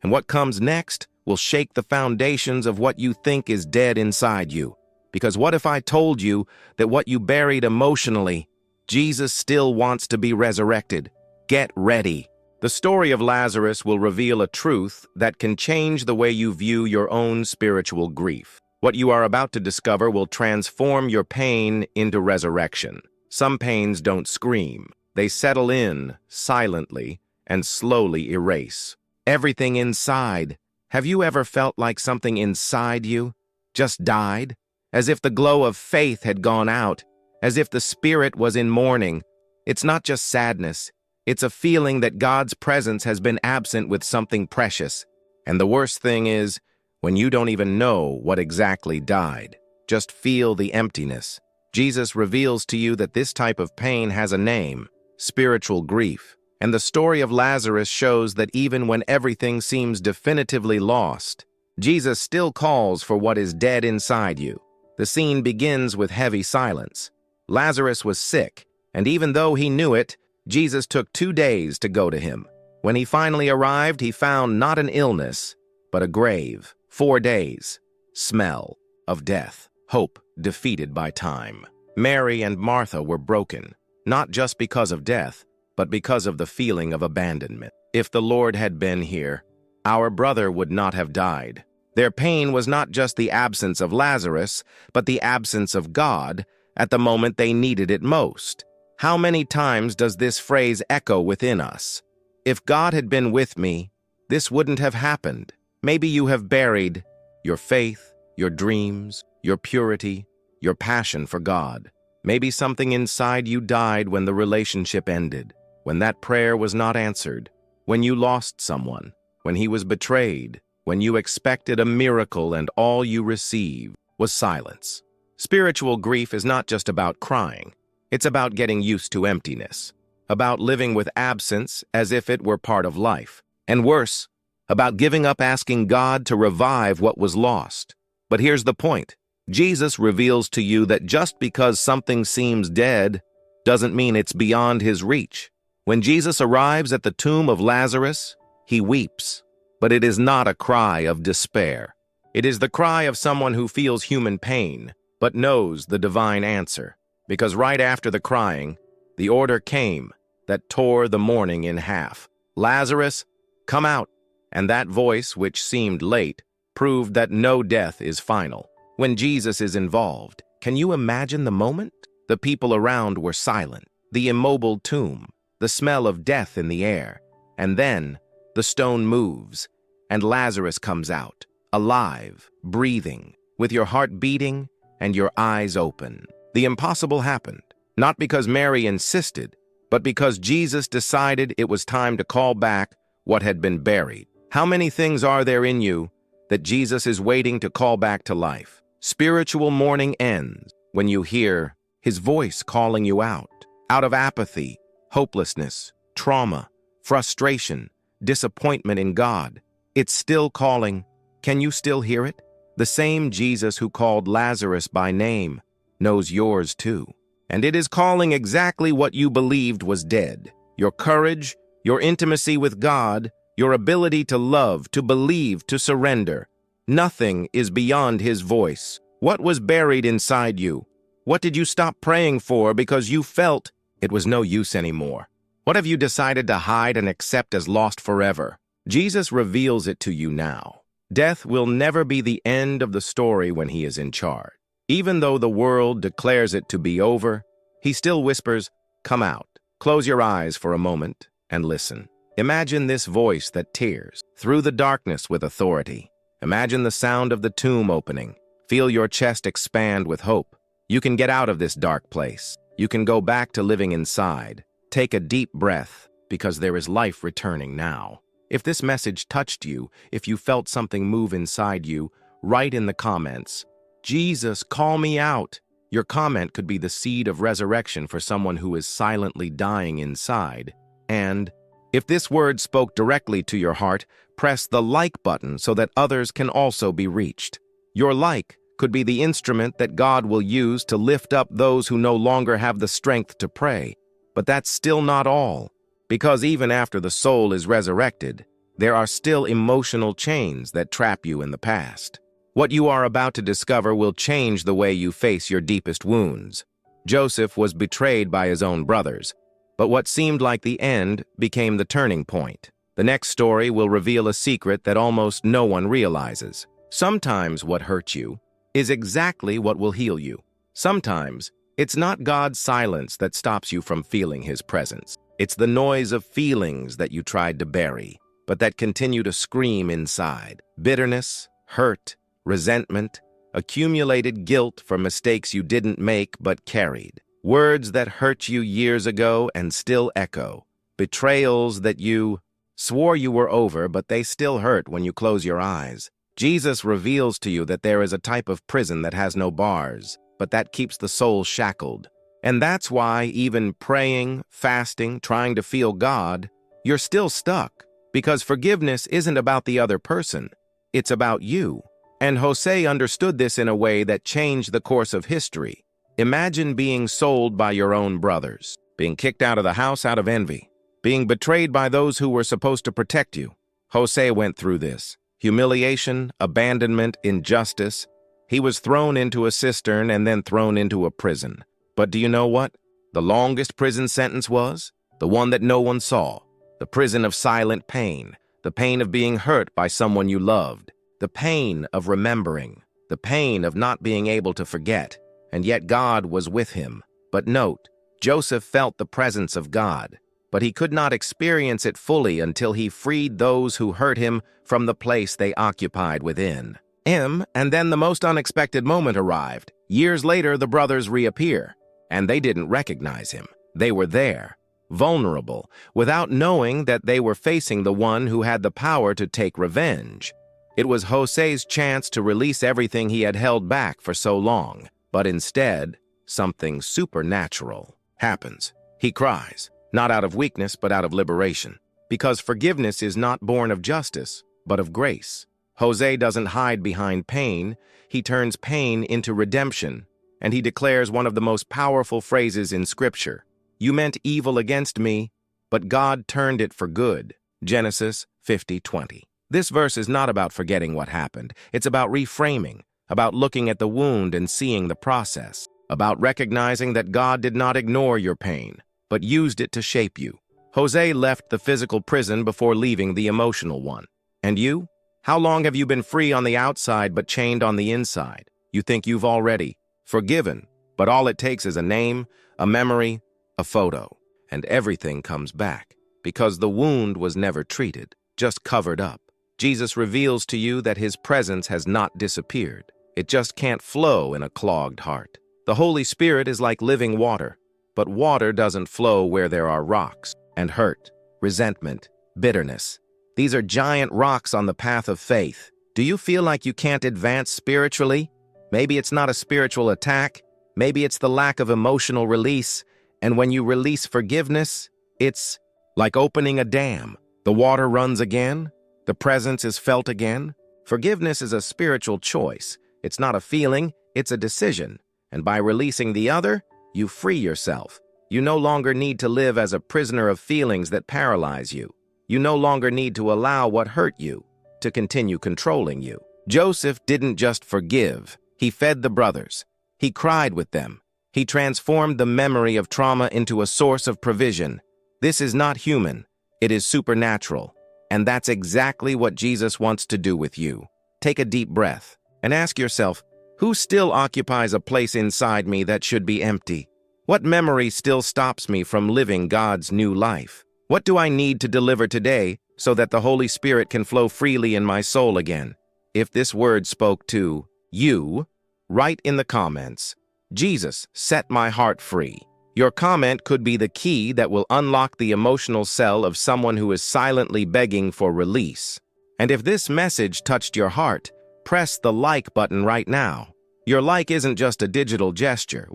And what comes next will shake the foundations of what you think is dead inside you. Because what if I told you that what you buried emotionally, Jesus still wants to be resurrected? Get ready. The story of Lazarus will reveal a truth that can change the way you view your own spiritual grief. What you are about to discover will transform your pain into resurrection. Some pains don't scream. They settle in silently and slowly erase everything inside. Have you ever felt like something inside you just died? As if the glow of faith had gone out, as if the spirit was in mourning. It's not just sadness. It's a feeling that God's presence has been absent with something precious. And the worst thing is, when you don't even know what exactly died, just feel the emptiness. Jesus reveals to you that this type of pain has a name: spiritual grief. And the story of Lazarus shows that even when everything seems definitively lost, Jesus still calls for what is dead inside you. The scene begins with heavy silence. Lazarus was sick, and even though he knew it, Jesus took 2 days to go to him. When he finally arrived, he found not an illness, but a grave. 4 days. Smell of death. Hope defeated by time. Mary and Martha were broken, not just because of death, but because of the feeling of abandonment. If the Lord had been here, our brother would not have died. Their pain was not just the absence of Lazarus, but the absence of God at the moment they needed it most. How many times does this phrase echo within us? If God had been with me, this wouldn't have happened. Maybe you have buried your faith, your dreams, your purity, your passion for God. Maybe something inside you died when the relationship ended, when that prayer was not answered, when you lost someone, when he was betrayed, when you expected a miracle and all you received was silence. Spiritual grief is not just about crying. It's about getting used to emptiness, about living with absence as if it were part of life, and worse, about giving up asking God to revive what was lost. But here's the point. Jesus reveals to you that just because something seems dead doesn't mean it's beyond his reach. When Jesus arrives at the tomb of Lazarus, he weeps. But it is not a cry of despair. It is the cry of someone who feels human pain, but knows the divine answer. Because right after the crying, the order came that tore the morning in half. Lazarus, come out. And that voice, which seemed late, proved that no death is final. When Jesus is involved, can you imagine the moment? The people around were silent. The immobile tomb, the smell of death in the air. And then, the stone moves, and Lazarus comes out, alive, breathing, with your heart beating and your eyes open. The impossible happened, not because Mary insisted, but because Jesus decided it was time to call back what had been buried. How many things are there in you that Jesus is waiting to call back to life? Spiritual mourning ends when you hear his voice calling you out of apathy, hopelessness, trauma, frustration, disappointment in God. It's still calling. Can you still hear it? The same Jesus who called Lazarus by name knows yours too. And it is calling exactly what you believed was dead. Your courage, your intimacy with God, your ability to love, to believe, to surrender. Nothing is beyond his voice. What was buried inside you? What did you stop praying for because you felt it was no use anymore? What have you decided to hide and accept as lost forever? Jesus reveals it to you now. Death will never be the end of the story when he is in charge. Even though the world declares it to be over, he still whispers, "Come out." Close your eyes for a moment and listen. Imagine this voice that tears through the darkness with authority. Imagine the sound of the tomb opening. Feel your chest expand with hope. You can get out of this dark place. You can go back to living inside. Take a deep breath, because there is life returning now. If this message touched you, if you felt something move inside you, write in the comments, Jesus, call me out. Your comment could be the seed of resurrection for someone who is silently dying inside. And if this word spoke directly to your heart, press the like button so that others can also be reached. Your like could be the instrument that God will use to lift up those who no longer have the strength to pray. But that's still not all, because even after the soul is resurrected, there are still emotional chains that trap you in the past. What you are about to discover will change the way you face your deepest wounds. Joseph was betrayed by his own brothers, but what seemed like the end became the turning point. The next story will reveal a secret that almost no one realizes. Sometimes what hurts you is exactly what will heal you. Sometimes it's not God's silence that stops you from feeling His presence. It's the noise of feelings that you tried to bury, but that continue to scream inside. Bitterness, hurt, resentment, accumulated guilt for mistakes you didn't make but carried. Words that hurt you years ago and still echo. Betrayals that you swore you were over, but they still hurt when you close your eyes. Jesus reveals to you that there is a type of prison that has no bars, but that keeps the soul shackled. And that's why even praying, fasting, trying to feel God, you're still stuck. Because forgiveness isn't about the other person, it's about you. And Jose understood this in a way that changed the course of history. Imagine being sold by your own brothers, being kicked out of the house out of envy, being betrayed by those who were supposed to protect you. Jose went through this. Humiliation, abandonment, injustice. He was thrown into a cistern and then thrown into a prison. But do you know what the longest prison sentence was? The one that no one saw. The prison of silent pain. The pain of being hurt by someone you loved. The pain of remembering, the pain of not being able to forget, and yet God was with him. But note, Joseph felt the presence of God, but he could not experience it fully until he freed those who hurt him from the place they occupied within him. And then the most unexpected moment arrived. Years later, the brothers reappear, and they didn't recognize him. They were there, vulnerable, without knowing that they were facing the one who had the power to take revenge. It was Jose's chance to release everything he had held back for so long. But instead, something supernatural happens. He cries, not out of weakness, but out of liberation. Because forgiveness is not born of justice, but of grace. Jose doesn't hide behind pain. He turns pain into redemption. And he declares one of the most powerful phrases in Scripture. You meant evil against me, but God turned it for good. Genesis 50:20. This verse is not about forgetting what happened. It's about reframing, about looking at the wound and seeing the process, about recognizing that God did not ignore your pain, but used it to shape you. Jose left the physical prison before leaving the emotional one. And you? How long have you been free on the outside but chained on the inside? You think you've already forgiven, but all it takes is a name, a memory, a photo, and everything comes back, because the wound was never treated, just covered up. Jesus reveals to you that His presence has not disappeared. It just can't flow in a clogged heart. The Holy Spirit is like living water, but water doesn't flow where there are rocks and hurt, resentment, bitterness. These are giant rocks on the path of faith. Do you feel like you can't advance spiritually? Maybe it's not a spiritual attack. Maybe it's the lack of emotional release. And when you release forgiveness, it's like opening a dam. The water runs again. The presence is felt again. Forgiveness is a spiritual choice. It's not a feeling, it's a decision. And by releasing the other, you free yourself. You no longer need to live as a prisoner of feelings that paralyze you. You no longer need to allow what hurt you to continue controlling you. Joseph didn't just forgive. He fed the brothers. He cried with them. He transformed the memory of trauma into a source of provision. This is not human. It is supernatural. And that's exactly what Jesus wants to do with you. Take a deep breath and ask yourself, who still occupies a place inside me that should be empty? What memory still stops me from living God's new life? What do I need to deliver today so that the Holy Spirit can flow freely in my soul again? If this word spoke to you, write in the comments, Jesus, set my heart free. Your comment could be the key that will unlock the emotional cell of someone who is silently begging for release. And if this message touched your heart, press the like button right now. Your like isn't just a digital gesture,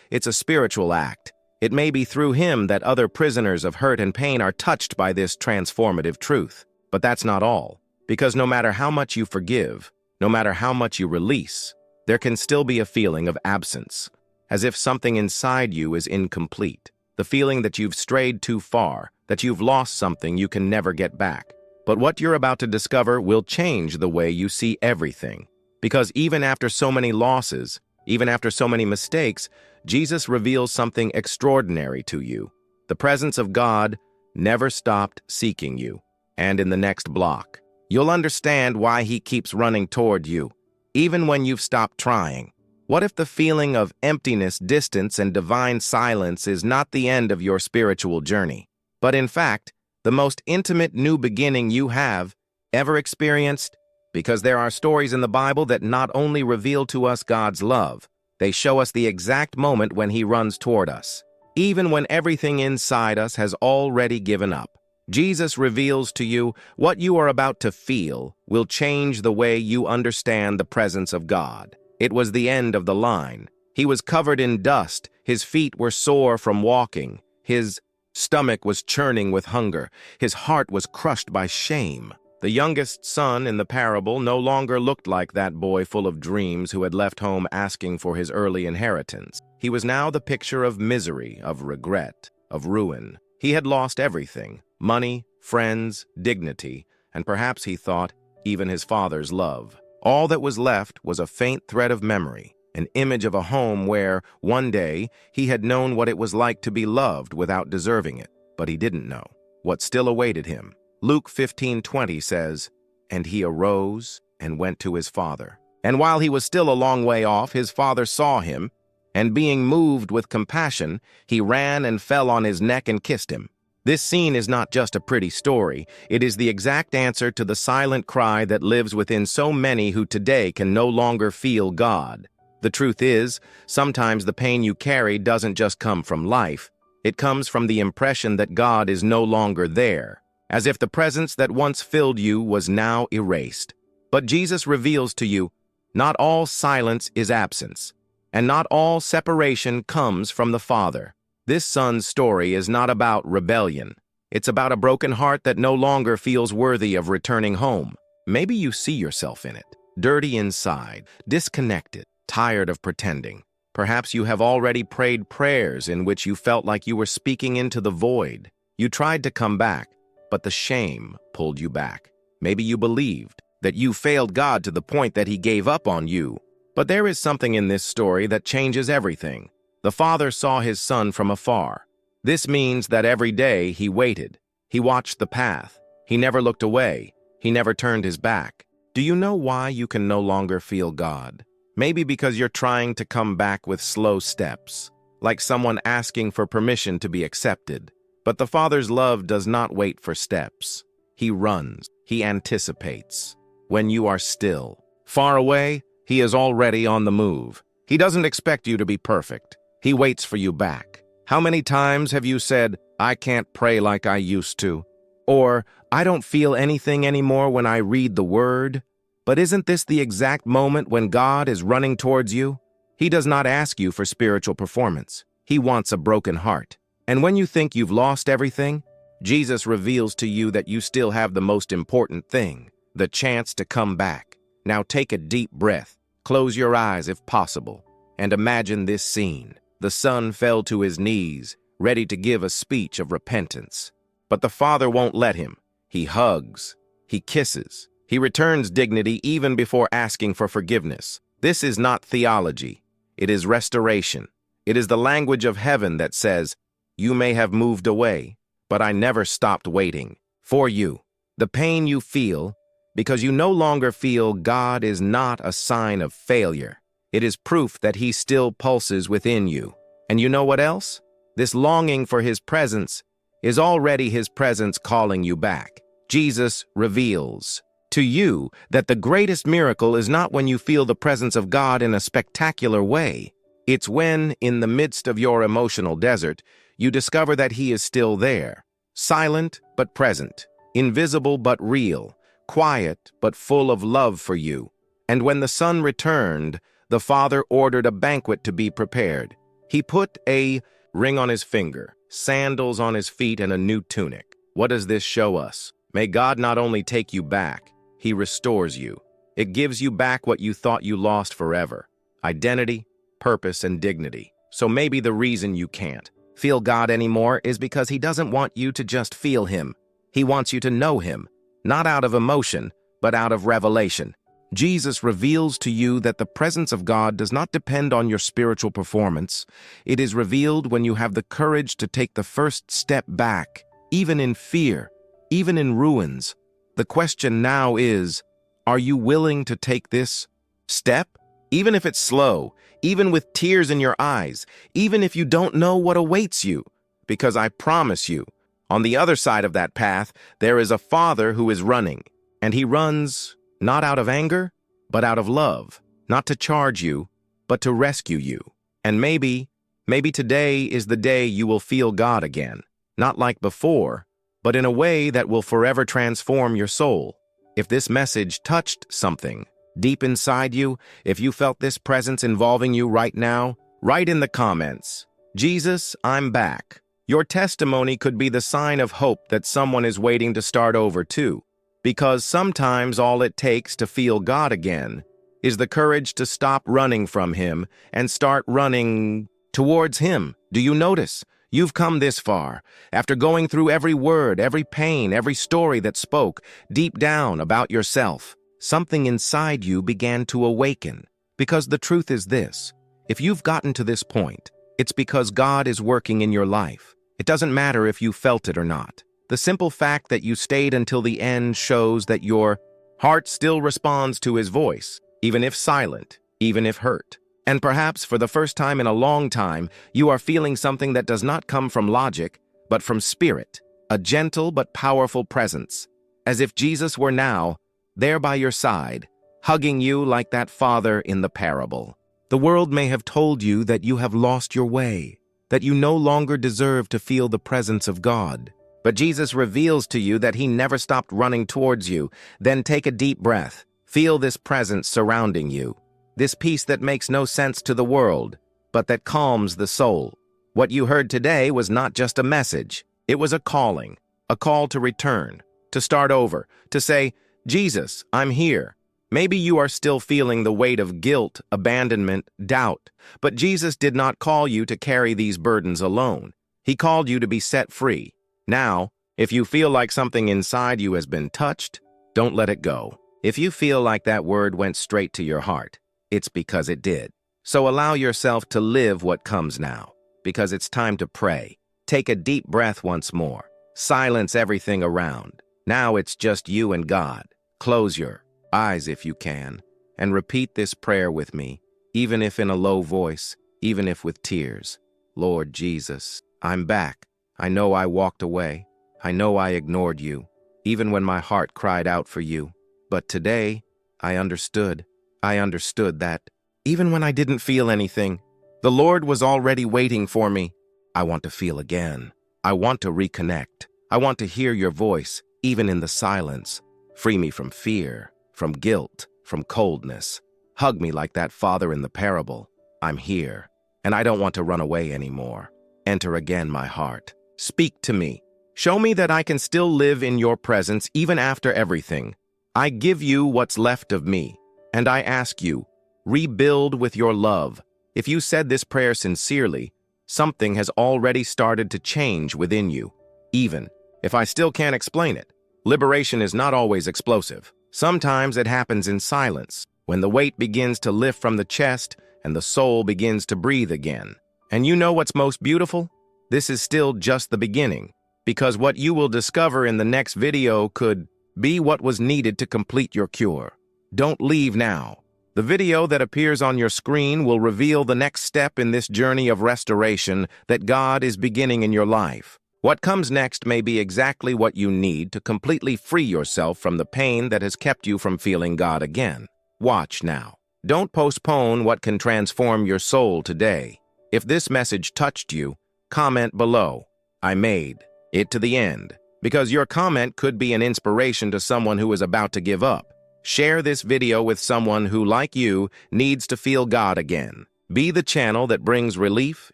it's a spiritual act. It may be through him that other prisoners of hurt and pain are touched by this transformative truth. But that's not all. Because no matter how much you forgive, no matter how much you release, there can still be a feeling of absence, as if something inside you is incomplete. The feeling that you've strayed too far, that you've lost something you can never get back. But what you're about to discover will change the way you see everything. Because even after so many losses, even after so many mistakes, Jesus reveals something extraordinary to you. The presence of God never stopped seeking you. And in the next block, you'll understand why he keeps running toward you, even when you've stopped trying. What if the feeling of emptiness, distance, and divine silence is not the end of your spiritual journey, but in fact, the most intimate new beginning you have ever experienced? Because there are stories in the Bible that not only reveal to us God's love, they show us the exact moment when he runs toward us, even when everything inside us has already given up. Jesus reveals to you what you are about to feel will change the way you understand the presence of God. It was the end of the line. He was covered in dust, his feet were sore from walking, his stomach was churning with hunger, his heart was crushed by shame. The youngest son in the parable no longer looked like that boy full of dreams who had left home asking for his early inheritance. He was now the picture of misery, of regret, of ruin. He had lost everything: money, friends, dignity, and perhaps, he thought, even his father's love. All that was left was a faint thread of memory, an image of a home where, one day, he had known what it was like to be loved without deserving it. But he didn't know what still awaited him. Luke 15:20 says, "And he arose and went to his father. And while he was still a long way off, his father saw him, and being moved with compassion, he ran and fell on his neck and kissed him." This scene is not just a pretty story. It is the exact answer to the silent cry that lives within so many who today can no longer feel God. The truth is, sometimes the pain you carry doesn't just come from life. It comes from the impression that God is no longer there, as if the presence that once filled you was now erased. But Jesus reveals to you, not all silence is absence, and not all separation comes from the Father. This son's story is not about rebellion. It's about a broken heart that no longer feels worthy of returning home. Maybe you see yourself in it, dirty inside, disconnected, tired of pretending. Perhaps you have already prayed prayers in which you felt like you were speaking into the void. You tried to come back, but the shame pulled you back. Maybe you believed that you failed God to the point that he gave up on you. But there is something in this story that changes everything. The father saw his son from afar. This means that every day he waited. He watched the path. He never looked away. He never turned his back. Do you know why you can no longer feel God? Maybe because you're trying to come back with slow steps, like someone asking for permission to be accepted. But the Father's love does not wait for steps. He runs. He anticipates. When you are still, far away, he is already on the move. He doesn't expect you to be perfect. He waits for you back. How many times have you said, "I can't pray like I used to," or "I don't feel anything anymore when I read the Word"? But isn't this the exact moment when God is running towards you? He does not ask you for spiritual performance. He wants a broken heart. And when you think you've lost everything, Jesus reveals to you that you still have the most important thing, the chance to come back. Now take a deep breath, close your eyes if possible, and imagine this scene. The son fell to his knees, ready to give a speech of repentance. But the father won't let him. He hugs. He kisses. He returns dignity even before asking for forgiveness. This is not theology. It is restoration. It is the language of heaven that says, "You may have moved away, but I never stopped waiting for you." The pain you feel, because you no longer feel God, is not a sign of failure. It is proof that he still pulses within you. And you know what else? This longing for his presence is already his presence calling you back. Jesus reveals to you that the greatest miracle is not when you feel the presence of God in a spectacular way. It's when, in the midst of your emotional desert, you discover that he is still there, silent but present, invisible but real, quiet but full of love for you. And when the son returned, the Father ordered a banquet to be prepared. He put a ring on his finger, sandals on his feet, and a new tunic. What does this show us? May God not only take you back, He restores you. It gives you back what you thought you lost forever: identity, purpose, and dignity. So maybe the reason you can't feel God anymore is because He doesn't want you to just feel Him. He wants you to know Him, not out of emotion, but out of revelation. Jesus reveals to you that the presence of God does not depend on your spiritual performance. It is revealed when you have the courage to take the first step back, even in fear, even in ruins. The question now is, are you willing to take this step? Even if it's slow, even with tears in your eyes, even if you don't know what awaits you. Because I promise you, on the other side of that path, there is a Father who is running, and He runs not out of anger, but out of love, not to charge you, but to rescue you. And maybe today is the day you will feel God again, not like before, but in a way that will forever transform your soul. If this message touched something deep inside you, if you felt this presence involving you right now, write in the comments, "Jesus, I'm back." Your testimony could be the sign of hope that someone is waiting to start over too. Because sometimes all it takes to feel God again is the courage to stop running from Him and start running towards Him. Do you notice? You've come this far, after going through every word, every pain, every story that spoke deep down about yourself. Something inside you began to awaken. Because the truth is this: if you've gotten to this point, it's because God is working in your life. It doesn't matter if you felt it or not. The simple fact that you stayed until the end shows that your heart still responds to His voice, even if silent, even if hurt. And perhaps for the first time in a long time, you are feeling something that does not come from logic, but from spirit, a gentle but powerful presence, as if Jesus were now there by your side, hugging you like that father in the parable. The world may have told you that you have lost your way, that you no longer deserve to feel the presence of God. But Jesus reveals to you that He never stopped running towards you. Then take a deep breath. Feel this presence surrounding you. This peace that makes no sense to the world, but that calms the soul. What you heard today was not just a message. It was a calling, a call to return, to start over, to say, "Jesus, I'm here." Maybe you are still feeling the weight of guilt, abandonment, doubt, but Jesus did not call you to carry these burdens alone. He called you to be set free. Now, if you feel like something inside you has been touched, don't let it go. If you feel like that word went straight to your heart, it's because it did. So allow yourself to live what comes now, because it's time to pray. Take a deep breath once more. Silence everything around. Now it's just you and God. Close your eyes if you can, and repeat this prayer with me, even if in a low voice, even if with tears. Lord Jesus, I'm back. I know I walked away. I know I ignored you, even when my heart cried out for you. But today, I understood. I understood that, even when I didn't feel anything, the Lord was already waiting for me. I want to feel again. I want to reconnect. I want to hear your voice, even in the silence. Free me from fear, from guilt, from coldness. Hug me like that father in the parable. I'm here, and I don't want to run away anymore. Enter again my heart. Speak to me. Show me that I can still live in your presence even after everything. I give you what's left of me, and I ask you, rebuild with your love. If you said this prayer sincerely, something has already started to change within you. Even if I still can't explain it, liberation is not always explosive. Sometimes it happens in silence, when the weight begins to lift from the chest and the soul begins to breathe again. And you know what's most beautiful? This is still just the beginning, because what you will discover in the next video could be what was needed to complete your cure. Don't leave now. The video that appears on your screen will reveal the next step in this journey of restoration that God is beginning in your life. What comes next may be exactly what you need to completely free yourself from the pain that has kept you from feeling God again. Watch now. Don't postpone what can transform your soul today. If this message touched you, comment below, "I made it to the end," because your comment could be an inspiration to someone who is about to give up. Share this video with someone who, like you, needs to feel God again. Be the channel that brings relief,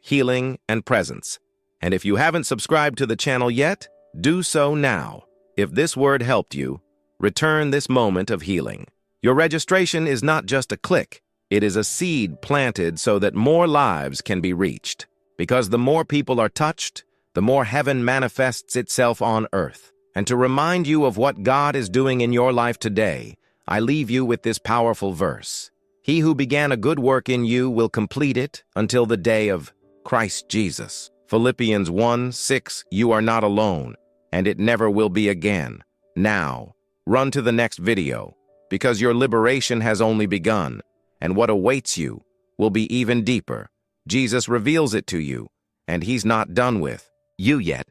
healing, and presence. And if you haven't subscribed to the channel yet, do so now. If this word helped you, return this moment of healing. Your registration is not just a click. It is a seed planted so that more lives can be reached. Because the more people are touched, the more heaven manifests itself on earth. And to remind you of what God is doing in your life today, I leave you with this powerful verse. He who began a good work in you will complete it until the day of Christ Jesus. Philippians 1:6, you are not alone, and it never will be again. Now, run to the next video, because your liberation has only begun, and what awaits you will be even deeper. Jesus reveals it to you, and he's not done with you yet.